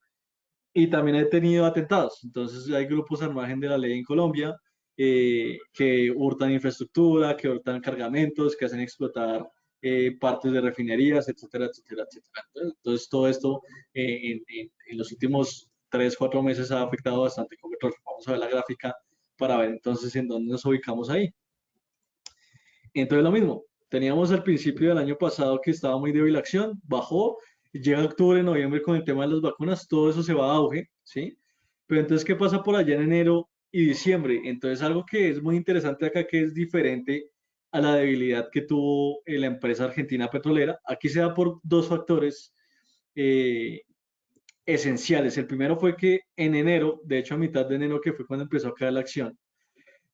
Y también he tenido atentados. Entonces hay grupos al margen de la ley en Colombia, que hurtan infraestructura, que hurtan cargamentos, que hacen explotar partes de refinerías, etcétera, etcétera, etcétera. Entonces todo esto en los últimos 3, 4 meses ha afectado bastante con petróleo. Vamos a ver la gráfica para ver entonces en dónde nos ubicamos ahí. Entonces lo mismo, teníamos al principio del año pasado que estaba muy débil la acción, bajó, llega octubre, noviembre con el tema de las vacunas, todo eso se va a auge, ¿sí? Pero entonces, ¿qué pasa por allá en enero y diciembre? Entonces, algo que es muy interesante acá, que es diferente a la debilidad que tuvo la empresa argentina petrolera, aquí se da por dos factores eh, esenciales. El primero fue que en enero, de hecho a mitad de enero, que fue cuando empezó a caer la acción,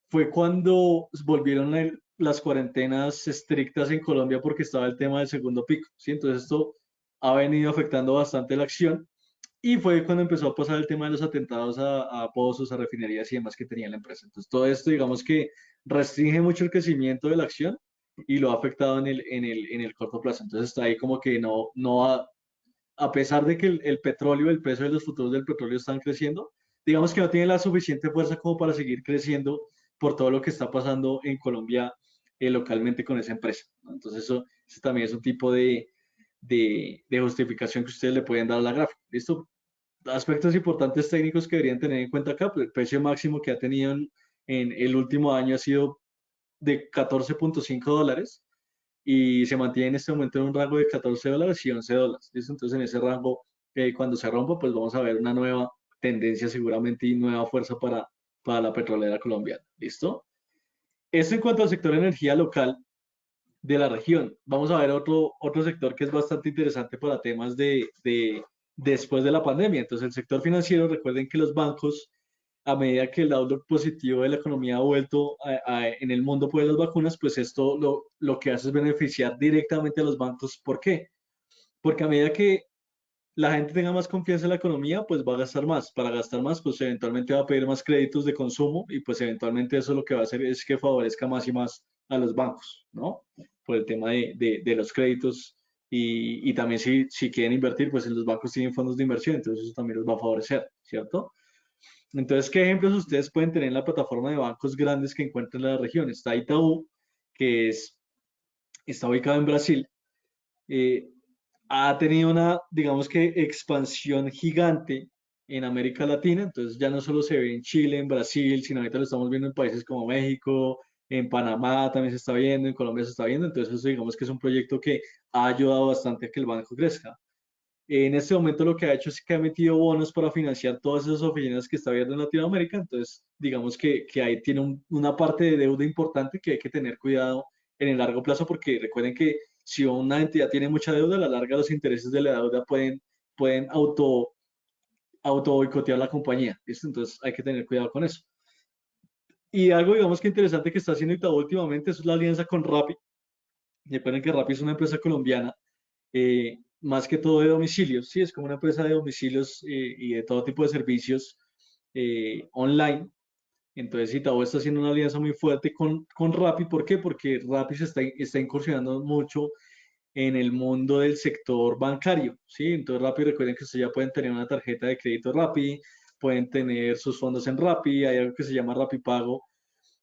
fue cuando volvieron las cuarentenas estrictas en Colombia, porque estaba el tema del segundo pico, ¿sí? Entonces esto ha venido afectando bastante la acción, y fue cuando empezó a pasar el tema de los atentados a pozos, a refinerías y demás que tenía la empresa. Entonces todo esto, digamos que restringe mucho el crecimiento de la acción y lo ha afectado en el corto plazo. Entonces está ahí como que a pesar de que el petróleo, el precio de los futuros del petróleo están creciendo, digamos que no tiene la suficiente fuerza como para seguir creciendo por todo lo que está pasando en Colombia, localmente con esa empresa, ¿no? Entonces eso también es un tipo de justificación que ustedes le pueden dar a la gráfica. ¿Listo? Aspectos importantes técnicos que deberían tener en cuenta acá: pues el precio máximo que ha tenido en el último año ha sido de $14.5, y se mantiene en este momento en un rango de $14 y $11. ¿Listo? Entonces, en ese rango, cuando se rompa, pues vamos a ver una nueva tendencia seguramente, y nueva fuerza para la petrolera colombiana. ¿Listo? Esto en cuanto al sector de energía local de la región. Vamos a ver otro sector que es bastante interesante para temas de después de la pandemia. Entonces, el sector financiero, recuerden que los bancos, a medida que el outlook positivo de la economía ha vuelto en el mundo por las vacunas, pues esto lo que hace es beneficiar directamente a los bancos. ¿Por qué? Porque a medida que la gente tenga más confianza en la economía, pues va a gastar más. Para gastar más, pues eventualmente va a pedir más créditos de consumo y pues eventualmente eso lo que va a hacer es que favorezca más y más a los bancos, ¿no? Por el tema de los créditos y también si quieren invertir, pues en los bancos tienen fondos de inversión, entonces eso también los va a favorecer, ¿cierto? Entonces, ¿qué ejemplos ustedes pueden tener en la plataforma de bancos grandes que encuentran en la región? Está Itaú, que está ubicado en Brasil. eh, Ha tenido una, digamos que, expansión gigante en América Latina, entonces ya no solo se ve en Chile, en Brasil, sino ahorita lo estamos viendo en países como México, en Panamá también se está viendo, en Colombia se está viendo, entonces eso digamos que es un proyecto que ha ayudado bastante a que el banco crezca. En este momento lo que ha hecho es que ha metido bonos para financiar todas esas oficinas que está viendo en Latinoamérica, entonces digamos que ahí tiene una parte de deuda importante que hay que tener cuidado en el largo plazo porque recuerden que si una entidad tiene mucha deuda, a la larga los intereses de la deuda pueden auto boicotear la compañía, ¿listo? Entonces hay que tener cuidado con eso. Y algo digamos que interesante que está haciendo Itaú últimamente es la alianza con Rappi. Recuerden que Rappi es una empresa colombiana más que todo de domicilios, sí, es como una empresa de domicilios y de todo tipo de servicios online. Entonces, Itaú está haciendo una alianza muy fuerte con Rappi. ¿Por qué? Porque Rappi está incursionando mucho en el mundo del sector bancario, ¿sí? Entonces, Rappi, recuerden que ustedes ya pueden tener una tarjeta de crédito Rappi, pueden tener sus fondos en Rappi, hay algo que se llama Rappi Pago,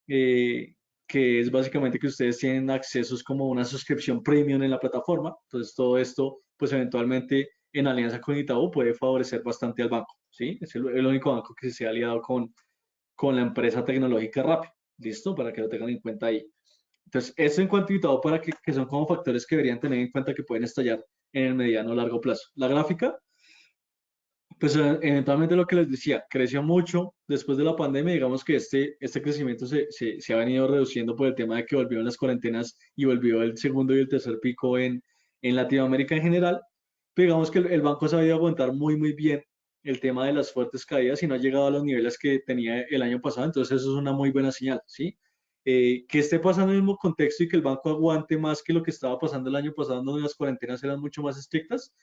eh, que es básicamente que ustedes tienen accesos como una suscripción premium en la plataforma. Entonces, todo esto, pues eventualmente en alianza con Itaú puede favorecer bastante al banco, ¿sí? Es el único banco que se ha aliado con la empresa tecnológica Rappi. ¿Listo? Para que lo tengan en cuenta ahí. Entonces, eso en cuanto a Itaú, para que son como factores que deberían tener en cuenta que pueden estallar en el mediano o largo plazo. La gráfica, pues eventualmente lo que les decía, creció mucho después de la pandemia. Digamos que este crecimiento se ha venido reduciendo por el tema de que volvieron las cuarentenas y volvió el segundo y el tercer pico en Latinoamérica en general. Pero digamos que el banco ha sabido aguantar muy bien el tema de las fuertes caídas y no ha llegado a los niveles que tenía el año pasado. Entonces eso es una muy buena señal, ¿sí? Que esté pasando el mismo contexto y que el banco aguante más que lo que estaba pasando el año pasado, donde las cuarentenas eran mucho más estrictas,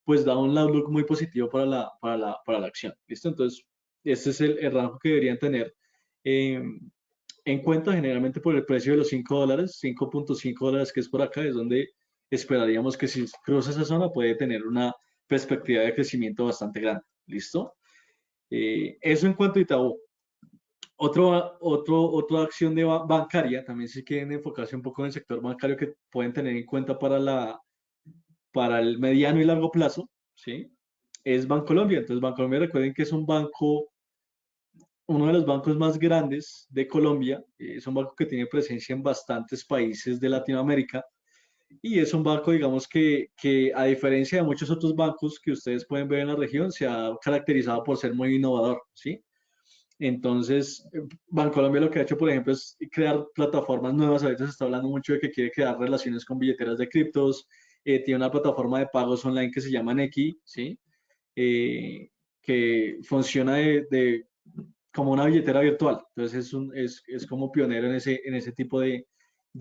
pues da un outlook muy positivo para la acción. ¿Listo? Entonces, este es el rango que deberían tener eh, en cuenta generalmente por el precio de los $5, $5.5 que es por acá, es donde esperaríamos que si cruza esa zona puede tener una perspectiva de crecimiento bastante grande. ¿Listo? Eso en cuanto a Itaú. Otra acción bancaria, también si quieren enfocarse un poco en el sector bancario que pueden tener en cuenta para el mediano y largo plazo, ¿sí? Es Bancolombia. Entonces, Bancolombia, recuerden que es un banco, uno de los bancos más grandes de Colombia. Es un banco que tiene presencia en bastantes países de Latinoamérica y es un banco, digamos, que a diferencia de muchos otros bancos que ustedes pueden ver en la región, se ha caracterizado por ser muy innovador, ¿sí? Entonces, Bancolombia lo que ha hecho, por ejemplo, es crear plataformas nuevas. Ahorita se está hablando mucho de que quiere crear relaciones con billeteras de criptos. Tiene una plataforma de pagos online que se llama Nequi, ¿sí? Que funciona como una billetera virtual. Entonces es como pionero en ese tipo de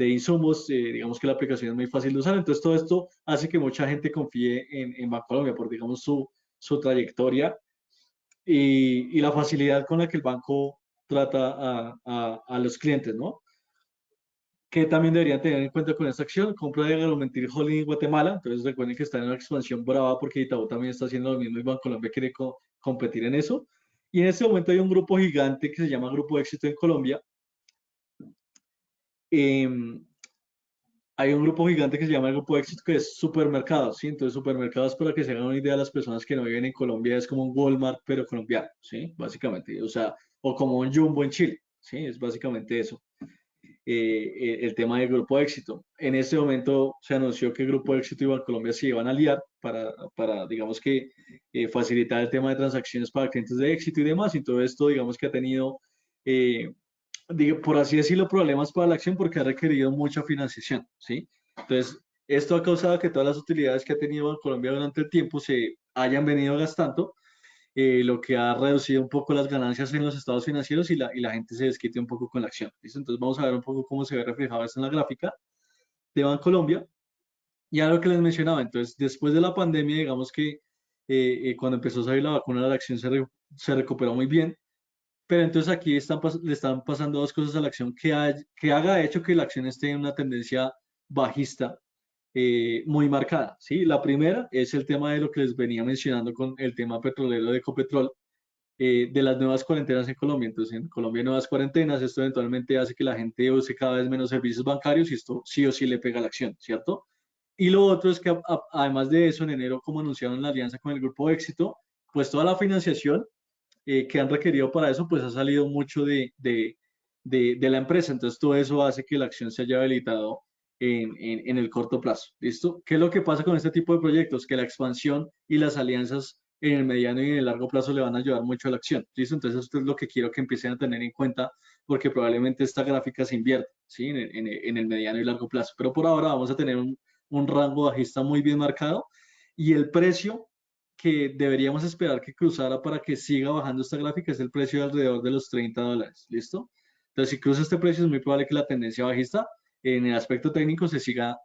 insumos. Digamos que la aplicación es muy fácil de usar. Entonces todo esto hace que mucha gente confíe en Bancolombia por, digamos, su trayectoria y la facilidad con la que el banco trata a los clientes, ¿no? Que también deberían tener en cuenta con esta acción, compra de Agromentir Holding en Guatemala. Entonces recuerden que está en una expansión brava porque Itaú también está haciendo lo mismo y Bancolombia quiere competir en eso. Y en este momento hay un grupo gigante que se llama Grupo Éxito en Colombia. Em, Hay un grupo gigante que se llama el Grupo Éxito que es supermercados, ¿sí? Entonces supermercados, para que se hagan una idea, las personas que no viven en Colombia es como un Walmart pero colombiano, ¿sí? Básicamente, o sea, o como un Jumbo en Chile, ¿sí? Es básicamente eso. El tema del Grupo Éxito. En este momento se anunció que el Grupo Éxito y Bancolombia se iban a aliar para digamos que, facilitar el tema de transacciones para clientes de éxito y demás. Y todo esto, digamos que ha tenido, eh, por así decirlo, problemas para la acción porque ha requerido mucha financiación, ¿sí? Entonces, esto ha causado que todas las utilidades que ha tenido Bancolombia durante el tiempo se hayan venido gastando, lo que ha reducido un poco las ganancias en los estados financieros y la gente se desquite un poco con la acción. ¿Listo? Entonces vamos a ver un poco cómo se ve reflejado esto en la gráfica de Bancolombia. Y a lo que les mencionaba, entonces después de la pandemia, digamos que cuando empezó a salir la vacuna, la acción se recuperó muy bien. Pero entonces aquí le están pasando dos cosas a la acción que haga de hecho que la acción esté en una tendencia bajista muy marcada, ¿sí? La primera es el tema de lo que les venía mencionando con el tema petrolero de Ecopetrol, de las nuevas cuarentenas en Colombia. Entonces, en Colombia hay nuevas cuarentenas, esto eventualmente hace que la gente use cada vez menos servicios bancarios y esto sí o sí le pega a la acción, ¿cierto? Y lo otro es que además de eso, en enero, como anunciaron la alianza con el Grupo Éxito, pues toda la financiación que han requerido para eso, pues ha salido mucho de la empresa. Entonces, todo eso hace que la acción se haya habilitado en el corto plazo. ¿Listo? ¿Qué es lo que pasa con este tipo de proyectos? Que la expansión y las alianzas en el mediano y en el largo plazo le van a ayudar mucho a la acción. ¿Listo? Entonces, esto es lo que quiero que empiecen a tener en cuenta, porque probablemente esta gráfica se invierta, ¿sí? En el mediano y largo plazo. Pero por ahora vamos a tener un rango bajista muy bien marcado y el precio que deberíamos esperar que cruzara para que siga bajando esta gráfica es el precio de alrededor de los $30. ¿Listo? Entonces, si cruza este precio, es muy probable que la tendencia bajista en el aspecto técnico se siga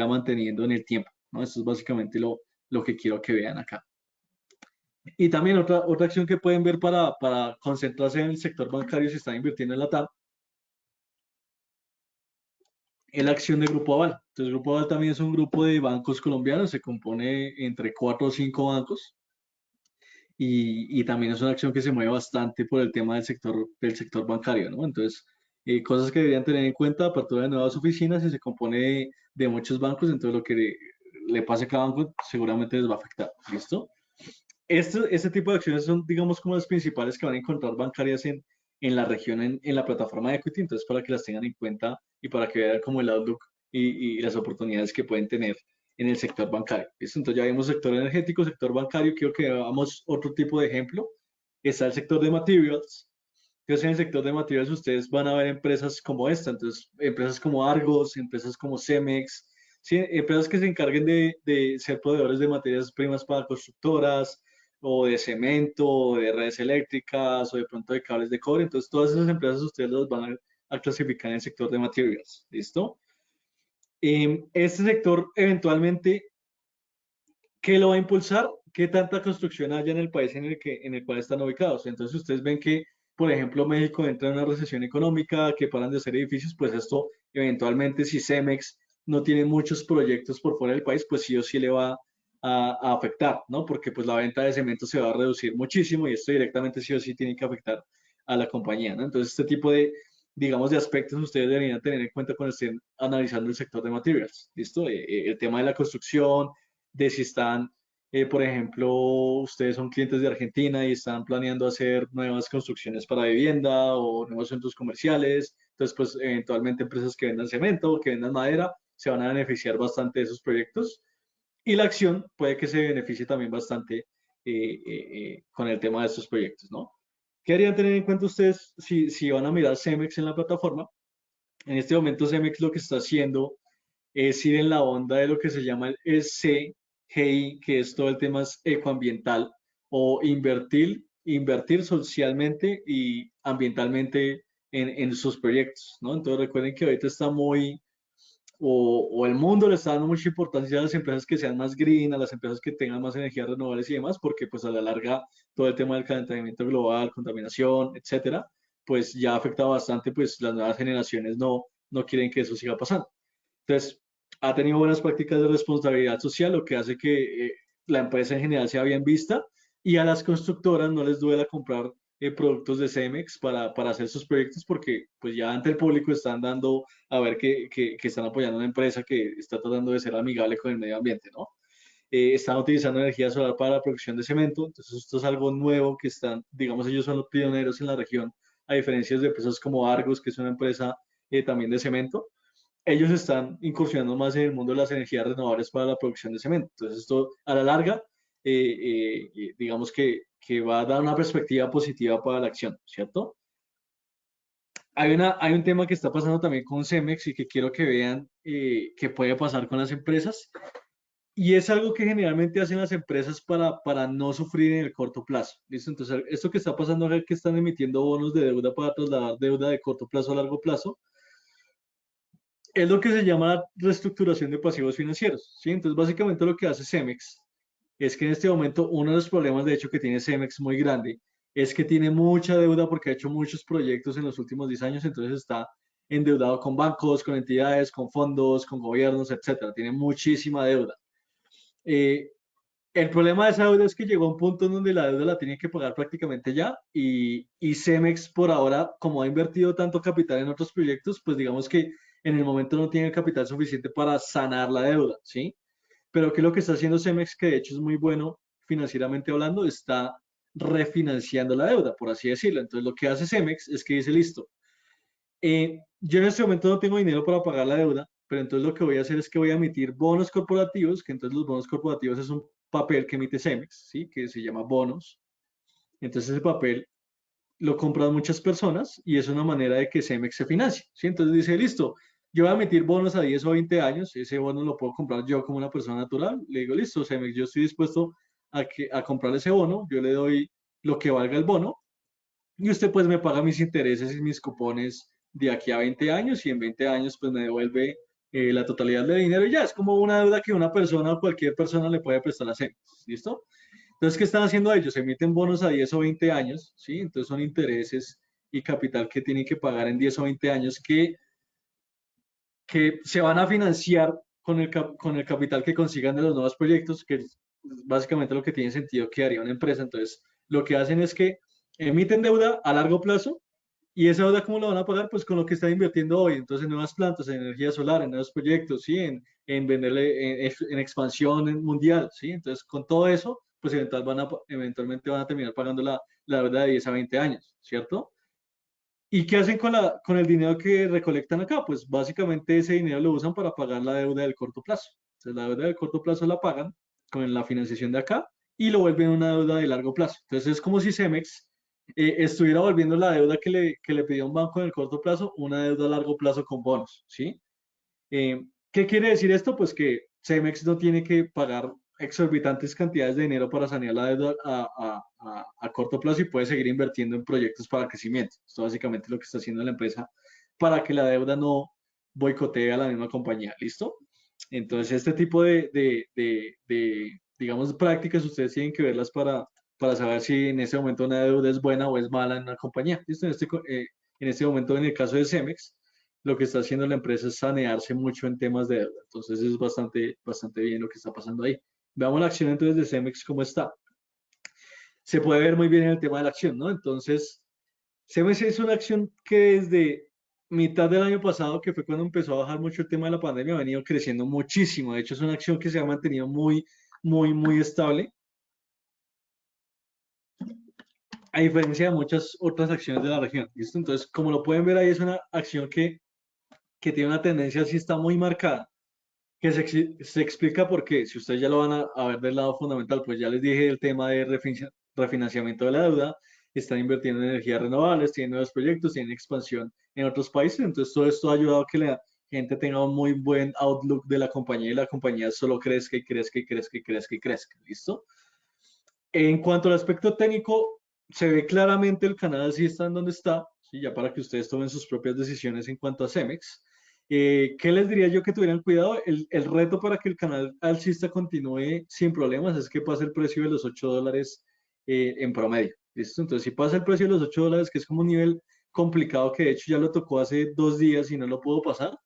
manteniendo en el tiempo, ¿no? Esto es básicamente lo que quiero que vean acá. Y también otra acción que pueden ver para concentrarse en el sector bancario si están invirtiendo en la TAM es la acción de Grupo Aval. Entonces, Grupo Aval también es un grupo de bancos colombianos, se compone entre 4 o 5 bancos y también es una acción que se mueve bastante por el tema del sector bancario, ¿no? Entonces, cosas que deberían tener en cuenta, apertura de nuevas oficinas y se compone de muchos bancos, entonces lo que le pase a cada banco seguramente les va a afectar, ¿listo? Este tipo de acciones son, digamos, como las principales que van a encontrar bancarias en la región, en la plataforma de Equity, entonces para que las tengan en cuenta y para que vean como el outlook y las oportunidades que pueden tener en el sector bancario. ¿Listo? Entonces ya vimos sector energético, sector bancario, quiero que veamos otro tipo de ejemplo. Está el sector de materials. Entonces en el sector de materials ustedes van a ver empresas como esta, entonces empresas como Argos, empresas como Cemex, ¿sí? Empresas que se encarguen de ser proveedores de materias primas para constructoras, o de cemento, o de redes eléctricas, o de pronto de cables de cobre. Entonces, todas esas empresas ustedes las van a clasificar en el sector de materials. ¿Listo? Este sector eventualmente, ¿qué lo va a impulsar? ¿Qué tanta construcción haya en el país en el cual están ubicados? Entonces, ustedes ven que, por ejemplo, México entra en una recesión económica, que paran de hacer edificios, pues esto eventualmente, si Cemex no tiene muchos proyectos por fuera del país, pues sí o sí le va a afectar, ¿no? Porque pues la venta de cemento se va a reducir muchísimo y esto directamente sí o sí tiene que afectar a la compañía, ¿no? Entonces, este tipo digamos, de aspectos ustedes deberían tener en cuenta cuando estén analizando el sector de materials, ¿listo? El tema de la construcción, de si están, por ejemplo, ustedes son clientes de Argentina y están planeando hacer nuevas construcciones para vivienda o nuevos centros comerciales. Entonces, pues eventualmente empresas que vendan cemento, que vendan madera, se van a beneficiar bastante de esos proyectos. Y la acción puede que se beneficie también bastante con el tema de estos proyectos, ¿no? ¿Qué harían tener en cuenta ustedes si van a mirar Cemex en la plataforma? En este momento Cemex lo que está haciendo es ir en la onda de lo que se llama el ESG, que es todo el tema ecoambiental, o invertir socialmente y ambientalmente en sus proyectos, ¿no? Entonces recuerden que ahorita está o el mundo le está dando mucha importancia a las empresas que sean más green, a las empresas que tengan más energías renovables y demás, porque pues a la larga todo el tema del calentamiento global, contaminación, etcétera, pues ya afecta bastante, pues las nuevas generaciones no quieren que eso siga pasando. Entonces, ha tenido buenas prácticas de responsabilidad social, lo que hace que la empresa en general sea bien vista y a las constructoras no les duela comprar productos de Cemex para hacer sus proyectos porque pues ya ante el público están dando a ver que están apoyando a una empresa que está tratando de ser amigable con el medio ambiente, ¿no? Están utilizando energía solar para la producción de cemento, entonces esto es algo nuevo que están, digamos, ellos son los pioneros en la región, a diferencia de empresas como Argos, que es una empresa también de cemento. Ellos están incursionando más en el mundo de las energías renovables para la producción de cemento. Entonces, esto a la larga, digamos que va a dar una perspectiva positiva para la acción, ¿cierto? Hay un tema que está pasando también con Cemex y que quiero que vean qué puede pasar con las empresas. Y es algo que generalmente hacen las empresas para no sufrir en el corto plazo. ¿Listo? Entonces, esto que está pasando es que están emitiendo bonos de deuda para trasladar deuda de corto plazo a largo plazo es lo que se llama reestructuración de pasivos financieros, ¿sí? Entonces, básicamente lo que hace Cemex es que en este momento uno de los problemas, de hecho, que tiene Cemex muy grande, es que tiene mucha deuda porque ha hecho muchos proyectos en los últimos 10 años, entonces está endeudado con bancos, con entidades, con fondos, con gobiernos, etcétera. Tiene muchísima deuda. Eh, el problema de esa deuda es que llegó a un punto en donde la deuda la tiene que pagar prácticamente ya y Cemex por ahora, como ha invertido tanto capital en otros proyectos, pues digamos que en el momento no tiene el capital suficiente para sanar la deuda, ¿sí? Pero ¿qué es lo que está haciendo Cemex? Que de hecho es muy bueno financieramente hablando, está refinanciando la deuda, por así decirlo. Entonces lo que hace Cemex es que dice, listo, yo en este momento no tengo dinero para pagar la deuda, pero entonces lo que voy a hacer es que voy a emitir bonos corporativos, que entonces los bonos corporativos es un papel que emite Cemex, ¿sí? Que se llama bonos. Entonces ese papel lo compran muchas personas y es una manera de que Cemex se financie, ¿sí? Entonces dice, listo, yo voy a emitir bonos a 10 o 20 años, ese bono lo puedo comprar yo como una persona natural, le digo, listo, Cemex, yo estoy dispuesto a comprar ese bono, yo le doy lo que valga el bono y usted pues me paga mis intereses y mis cupones de aquí a 20 años y en 20 años pues me devuelve la totalidad del dinero y ya, es como una deuda que una persona o cualquier persona le puede prestar a Cemex, ¿listo? Entonces, ¿qué están haciendo ellos? Emiten bonos a 10 o 20 años, ¿sí? Entonces son intereses y capital que tienen que pagar en 10 o 20 años que se van a financiar con el capital que consigan de los nuevos proyectos, que es básicamente lo que tiene sentido que haría una empresa. Entonces, lo que hacen es que emiten deuda a largo plazo y esa deuda, ¿cómo la van a pagar? Pues con lo que están invirtiendo hoy. Entonces, en nuevas plantas, en energía solar, en nuevos proyectos, ¿sí? En venderle, en expansión mundial, ¿sí? Entonces, con todo eso, pues eventualmente van a terminar pagando la deuda de 10 a 20 años, ¿cierto? ¿Y qué hacen con el dinero que recolectan acá? Pues básicamente ese dinero lo usan para pagar la deuda del corto plazo. Entonces, la deuda del corto plazo la pagan con la financiación de acá y lo vuelven una deuda de largo plazo. Entonces, es como si Cemex estuviera volviendo la deuda que le pidió un banco en el corto plazo, una deuda a largo plazo con bonos, ¿sí? ¿Qué quiere decir esto? Pues que Cemex no tiene que pagar exorbitantes cantidades de dinero para sanear la deuda a corto plazo y puede seguir invirtiendo en proyectos para crecimiento. Esto básicamente es lo que está haciendo la empresa para que la deuda no boicotee a la misma compañía. ¿Listo? Entonces, este tipo digamos, prácticas ustedes tienen que verlas para saber si en ese momento una deuda es buena o es mala en una compañía. ¿Listo? En este momento, en el caso de Cemex, lo que está haciendo la empresa es sanearse mucho en temas de deuda. Entonces es bastante bien lo que está pasando ahí. Veamos la acción entonces de Cemex cómo está. Se puede ver muy bien en el tema de la acción, ¿no? Entonces, Cemex es una acción que desde mitad del año pasado, que fue cuando empezó a bajar mucho el tema de la pandemia, ha venido creciendo muchísimo. De hecho, es una acción que se ha mantenido muy estable, a diferencia de muchas otras acciones de la región. ¿Listo? Entonces, como lo pueden ver ahí, es una acción que tiene una tendencia así, está muy marcada. Que se explica por qué. Si ustedes ya lo van a ver del lado fundamental, pues ya les dije el tema de refinanciamiento de la deuda, están invirtiendo en energías renovables, tienen nuevos proyectos, tienen expansión en otros países, entonces todo esto ha ayudado a que la gente tenga un muy buen outlook de la compañía y la compañía solo crezca y crezca y crezca y crezca y crezca. ¿Listo? En cuanto al aspecto técnico, se ve claramente el canal sí está en donde está, ¿sí? Ya para que ustedes tomen sus propias decisiones en cuanto a Cemex. ¿Qué les diría yo que tuvieran cuidado? El reto para que el canal alcista continúe sin problemas es que pase el precio de los $8 en promedio. ¿Listo? Entonces, si pasa el precio de los $8, que es como un nivel complicado que de hecho ya lo tocó hace 2 días y no lo pudo pasar,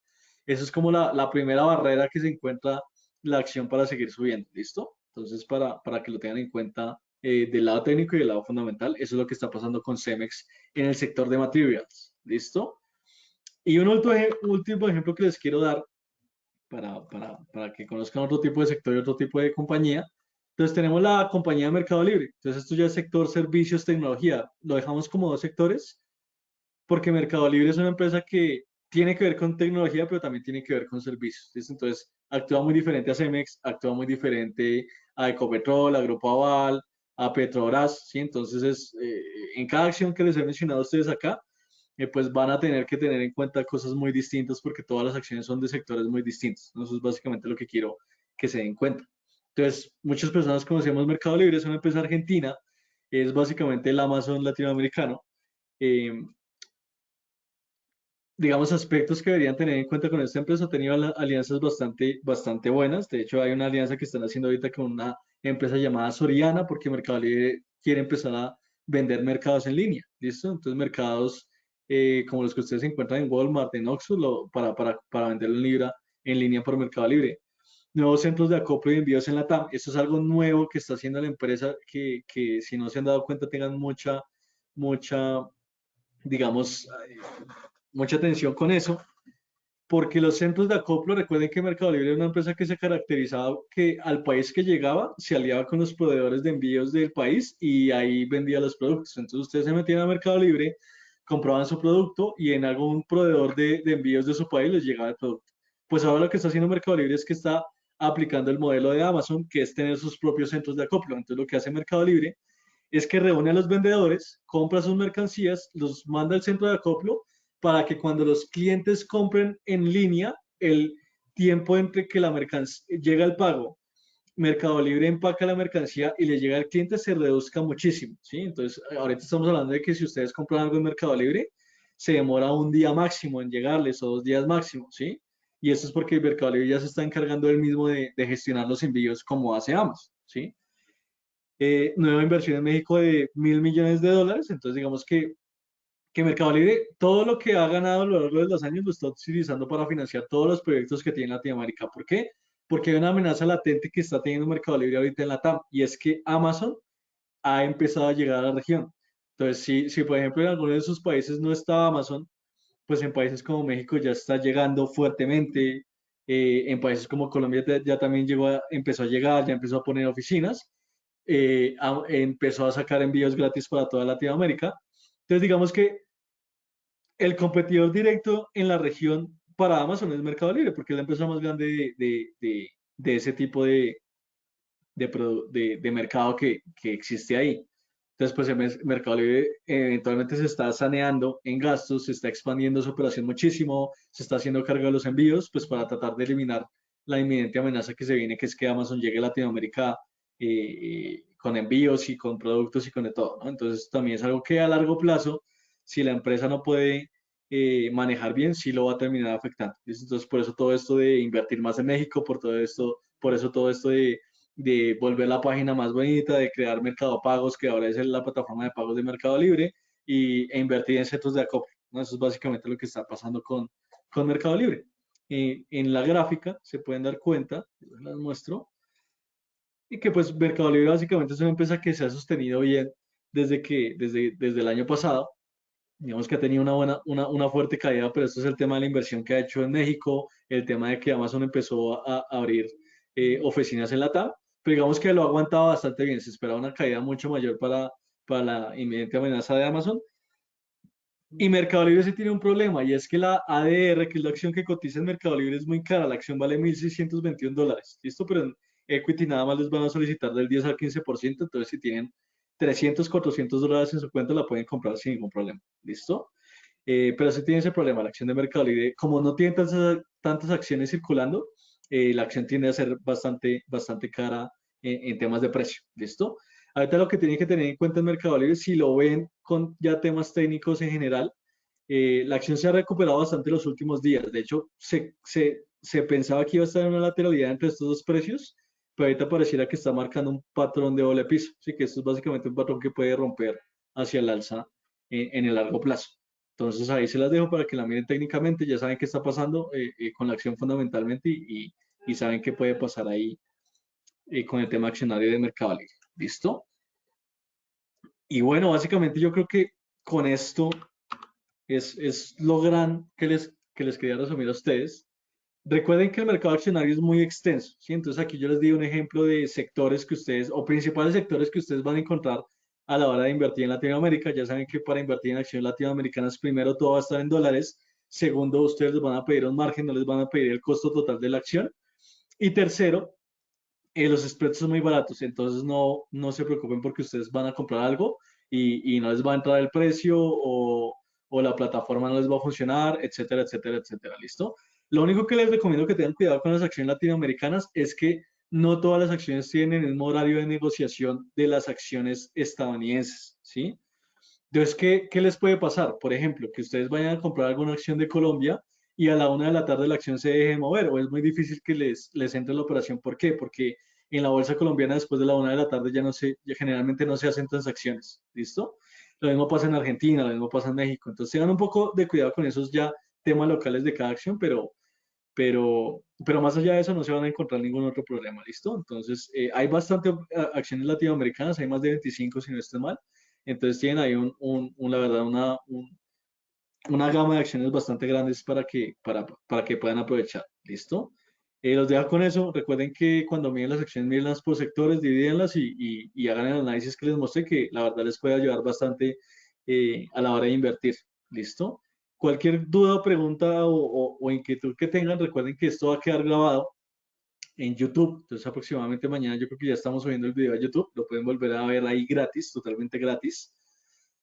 eso es como la primera barrera que se encuentra la acción para seguir subiendo. ¿Listo? Entonces, para que lo tengan en cuenta del lado técnico y del lado fundamental, eso es lo que está pasando con Cemex en el sector de materials. ¿Listo? Y un último ejemplo que les quiero dar para que conozcan otro tipo de sector y otro tipo de compañía. Entonces tenemos la compañía de Mercado Libre. Entonces esto ya es sector servicios, tecnología. Lo dejamos como dos sectores porque Mercado Libre es una empresa que tiene que ver con tecnología, pero también tiene que ver con servicios. ¿Listo? Entonces actúa muy diferente a Cemex, actúa muy diferente a Ecopetrol, a Grupo Aval, a Petrobras. ¿Sí? Entonces en cada acción que les he mencionado a ustedes acá, pues van a tener que tener en cuenta cosas muy distintas porque todas las acciones son de sectores muy distintos, ¿no? Eso es básicamente lo que quiero que se den cuenta. Entonces, muchas personas conocemos Mercado Libre, es una empresa argentina, es básicamente el Amazon latinoamericano. Eh, digamos, aspectos que deberían tener en cuenta con esta empresa. Ha tenido alianzas bastante buenas. De hecho, hay una alianza que están haciendo ahorita con una empresa llamada Soriana, porque Mercado Libre quiere empezar a vender mercados en línea, ¿listo? Entonces, mercados como los que ustedes encuentran en Walmart, en Oxxo, para venderlo en línea por Mercado Libre. Nuevos centros de acoplo y envíos en la TAM. Esto es algo nuevo que está haciendo la empresa que si no se han dado cuenta tengan mucha, digamos, mucha atención con eso, porque los centros de acoplo, recuerden que Mercado Libre era una empresa que se caracterizaba que al país que llegaba se aliaba con los proveedores de envíos del país y ahí vendía los productos. Entonces ustedes se metían a Mercado Libre, compraban su producto y en algún proveedor de envíos de su país les llegaba el producto. Pues ahora lo que está haciendo Mercado Libre es que está aplicando el modelo de Amazon, que es tener sus propios centros de acoplo. Entonces lo que hace Mercado Libre es que reúne a los vendedores, compra sus mercancías, los manda al centro de acoplo para que cuando los clientes compren en línea, el tiempo entre que la mercancía llega al pago, Mercado Libre empaca la mercancía y le llega al cliente se reduzca muchísimo, ¿sí? Entonces, ahorita estamos hablando de que si ustedes compran algo en Mercado Libre, se demora un día máximo en llegarles o 2 días máximo, ¿sí? Y eso es porque el Mercado Libre ya se está encargando él mismo de gestionar los envíos como hace Amazon, ¿sí? Nueva inversión en México de $1.000 millones. Entonces, digamos que Mercado Libre, todo lo que ha ganado a lo largo de los años lo está utilizando para financiar todos los proyectos que tiene en Latinoamérica. ¿Por qué? Porque hay una amenaza latente que está teniendo Mercado Libre ahorita en la TAM y es que Amazon ha empezado a llegar a la región. Entonces, si por ejemplo en alguno de sus países no está Amazon, pues en países como México ya está llegando fuertemente. En países como Colombia ya también empezó a llegar, ya empezó a poner oficinas, empezó a sacar envíos gratis para toda Latinoamérica. Entonces, digamos que el competidor directo en la región para Amazon es Mercado Libre, porque es la empresa más grande de ese tipo de mercado que existe ahí. Entonces, pues el Mercado Libre eventualmente se está saneando en gastos, se está expandiendo su operación muchísimo, se está haciendo cargo de los envíos, pues para tratar de eliminar la inminente amenaza que se viene, que es que Amazon llegue a Latinoamérica con envíos y con productos y con de todo, ¿no? Entonces, también es algo que a largo plazo, si la empresa no puede manejar bien, sí lo va a terminar afectando. Entonces, por eso todo esto de invertir más en México, por eso todo esto de volver la página más bonita, de crear Mercado Pagos, que ahora es la plataforma de pagos de Mercado Libre, e invertir en centros de acopio, ¿no? Eso es básicamente lo que está pasando con Mercado Libre. En la gráfica se pueden dar cuenta, les muestro, y que pues Mercado Libre básicamente es una empresa que se ha sostenido bien desde el año pasado. Digamos que ha tenido una fuerte caída, pero esto es el tema de la inversión que ha hecho en México, el tema de que Amazon empezó a abrir oficinas en la TAM, pero digamos que lo ha aguantado bastante bien. Se esperaba una caída mucho mayor para la inminente amenaza de Amazon. Y Mercado Libre sí tiene un problema, y es que la ADR, que es la acción que cotiza en Mercado Libre, es muy cara. La acción vale $1.621. ¿Listo? Pero en equity nada más les van a solicitar del 10 al 15%. Entonces, si tienen 300, $400 en su cuenta, la pueden comprar sin ningún problema. ¿Listo? Pero sí tiene ese problema, la acción de Mercado Libre, como no tiene tantas acciones circulando, la acción tiende a ser bastante cara en temas de precio. ¿Listo? Ahorita lo que tienen que tener en cuenta en Mercado Libre, si lo ven con ya temas técnicos en general, la acción se ha recuperado bastante los últimos días. De hecho, se pensaba que iba a estar en una lateralidad entre estos dos precios, pero ahorita pareciera que está marcando un patrón de doble piso. Así que esto es básicamente un patrón que puede romper hacia el alza en el largo plazo. Entonces ahí se las dejo para que la miren técnicamente, ya saben qué está pasando con la acción fundamentalmente y saben qué puede pasar ahí con el tema accionario de Mercado Libre. ¿Listo? Y bueno, básicamente yo creo que con esto es lo gran que les quería resumir a ustedes. Recuerden que el mercado accionario es muy extenso, ¿sí? Entonces aquí yo les di un ejemplo de sectores que ustedes, o principales sectores que ustedes van a encontrar a la hora de invertir en Latinoamérica. Ya saben que para invertir en acciones latinoamericanas, primero todo va a estar en dólares. Segundo, ustedes les van a pedir un margen, no les van a pedir el costo total de la acción. Y tercero, los spreads son muy baratos, entonces no se preocupen porque ustedes van a comprar algo y no les va a entrar el precio o la plataforma no les va a funcionar, etcétera, etcétera, etcétera. ¿Listo? Lo único que les recomiendo que tengan cuidado con las acciones latinoamericanas es que no todas las acciones tienen el mismo horario de negociación de las acciones estadounidenses, ¿sí? Entonces, ¿qué les puede pasar? Por ejemplo, que ustedes vayan a comprar alguna acción de Colombia y a la 1 de la tarde la acción se deje de mover, o es muy difícil que les entre la operación. ¿Por qué? Porque en la bolsa colombiana después de la 1 de la tarde ya generalmente no se hacen transacciones, ¿listo? Lo mismo pasa en Argentina, lo mismo pasa en México. Entonces tengan un poco de cuidado con esos ya temas locales de cada acción, pero más allá de eso no se van a encontrar ningún otro problema, ¿listo? Entonces, hay bastante acciones latinoamericanas, hay más de 25 si no estoy mal. Entonces tienen ahí la verdad, una gama de acciones bastante grandes para que puedan aprovechar, ¿listo? Los dejo con eso. Recuerden que cuando miden las acciones, mídenlas por sectores, divídenlas y hagan el análisis que les mostré, que la verdad les puede ayudar bastante a la hora de invertir, ¿listo? Cualquier duda, pregunta o inquietud que tengan, recuerden que esto va a quedar grabado en YouTube. Entonces, aproximadamente mañana yo creo que ya estamos subiendo el video a YouTube. Lo pueden volver a ver ahí gratis, totalmente gratis.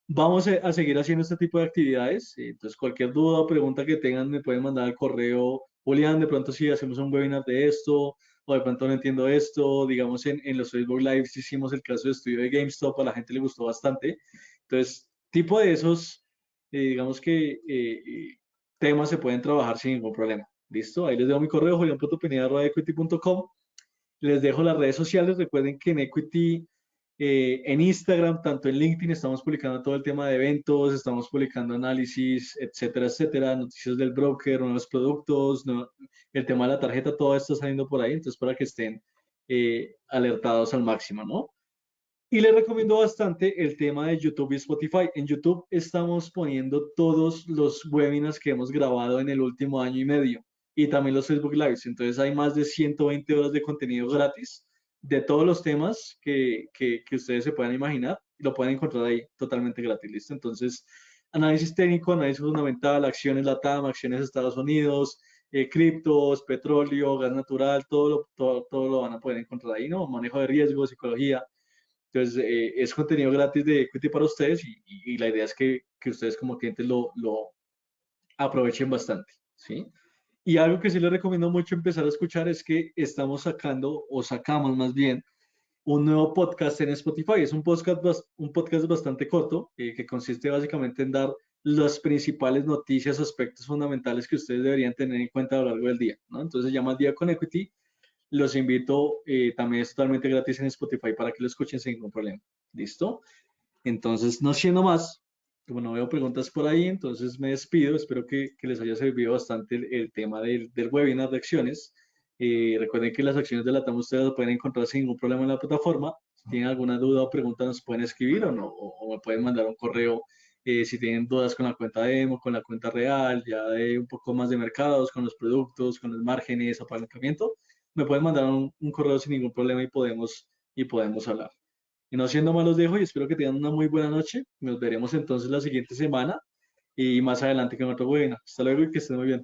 Vamos a seguir haciendo este tipo de actividades. Entonces, cualquier duda o pregunta que tengan, me pueden mandar al correo. Julián, de pronto si hacemos un webinar de esto, o de pronto no entiendo esto. Digamos, en los Facebook Lives hicimos el caso de estudio de GameStop, a la gente le gustó bastante. Entonces, tipo de esos, digamos que temas se pueden trabajar sin ningún problema. ¿Listo? Ahí les dejo mi correo, julián.pineda@equity.com. Les dejo las redes sociales. Recuerden que en Equity, en Instagram, tanto en LinkedIn, estamos publicando todo el tema de eventos, estamos publicando análisis, etcétera, etcétera, noticias del broker, nuevos productos, el tema de la tarjeta, todo esto está saliendo por ahí, entonces para que estén alertados al máximo, ¿no? Y les recomiendo bastante el tema de YouTube y Spotify. En YouTube estamos poniendo todos los webinars que hemos grabado en el último año y medio y también los Facebook Lives. Entonces hay más de 120 horas de contenido gratis de todos los temas que ustedes se puedan imaginar. Lo pueden encontrar ahí totalmente gratis, ¿listo? Entonces, análisis técnico, análisis fundamental, acciones LATAM, acciones Estados Unidos, criptos, petróleo, gas natural, todo lo van a poder encontrar ahí, ¿no? Manejo de riesgos, psicología. Entonces, es contenido gratis de Equity para ustedes y la idea es que ustedes como clientes lo aprovechen bastante, ¿sí? Y algo que sí les recomiendo mucho empezar a escuchar es que estamos sacando, o sacamos más bien, un nuevo podcast en Spotify. Es un podcast bastante corto, que consiste básicamente en dar las principales noticias, aspectos fundamentales que ustedes deberían tener en cuenta a lo largo del día, ¿no? Entonces se llama Día con Equity. Los invito, también es totalmente gratis en Spotify para que lo escuchen sin ningún problema. ¿Listo? Entonces, no siendo más, como no veo preguntas por ahí, entonces me despido. Espero que les haya servido bastante el tema del webinar de acciones. Recuerden que las acciones de la TAM ustedes las pueden encontrar sin ningún problema en la plataforma. Si tienen alguna duda o pregunta, nos pueden escribir o, no, o me pueden mandar un correo si tienen dudas con la cuenta demo, con la cuenta real, ya de un poco más de mercados, con los productos, con los márgenes, apalancamiento. Me pueden mandar un correo sin ningún problema y podemos hablar. Y no siendo más los dejo y espero que tengan una muy buena noche. Nos veremos entonces la siguiente semana y más adelante con otro webinar. Hasta luego y que estén muy bien.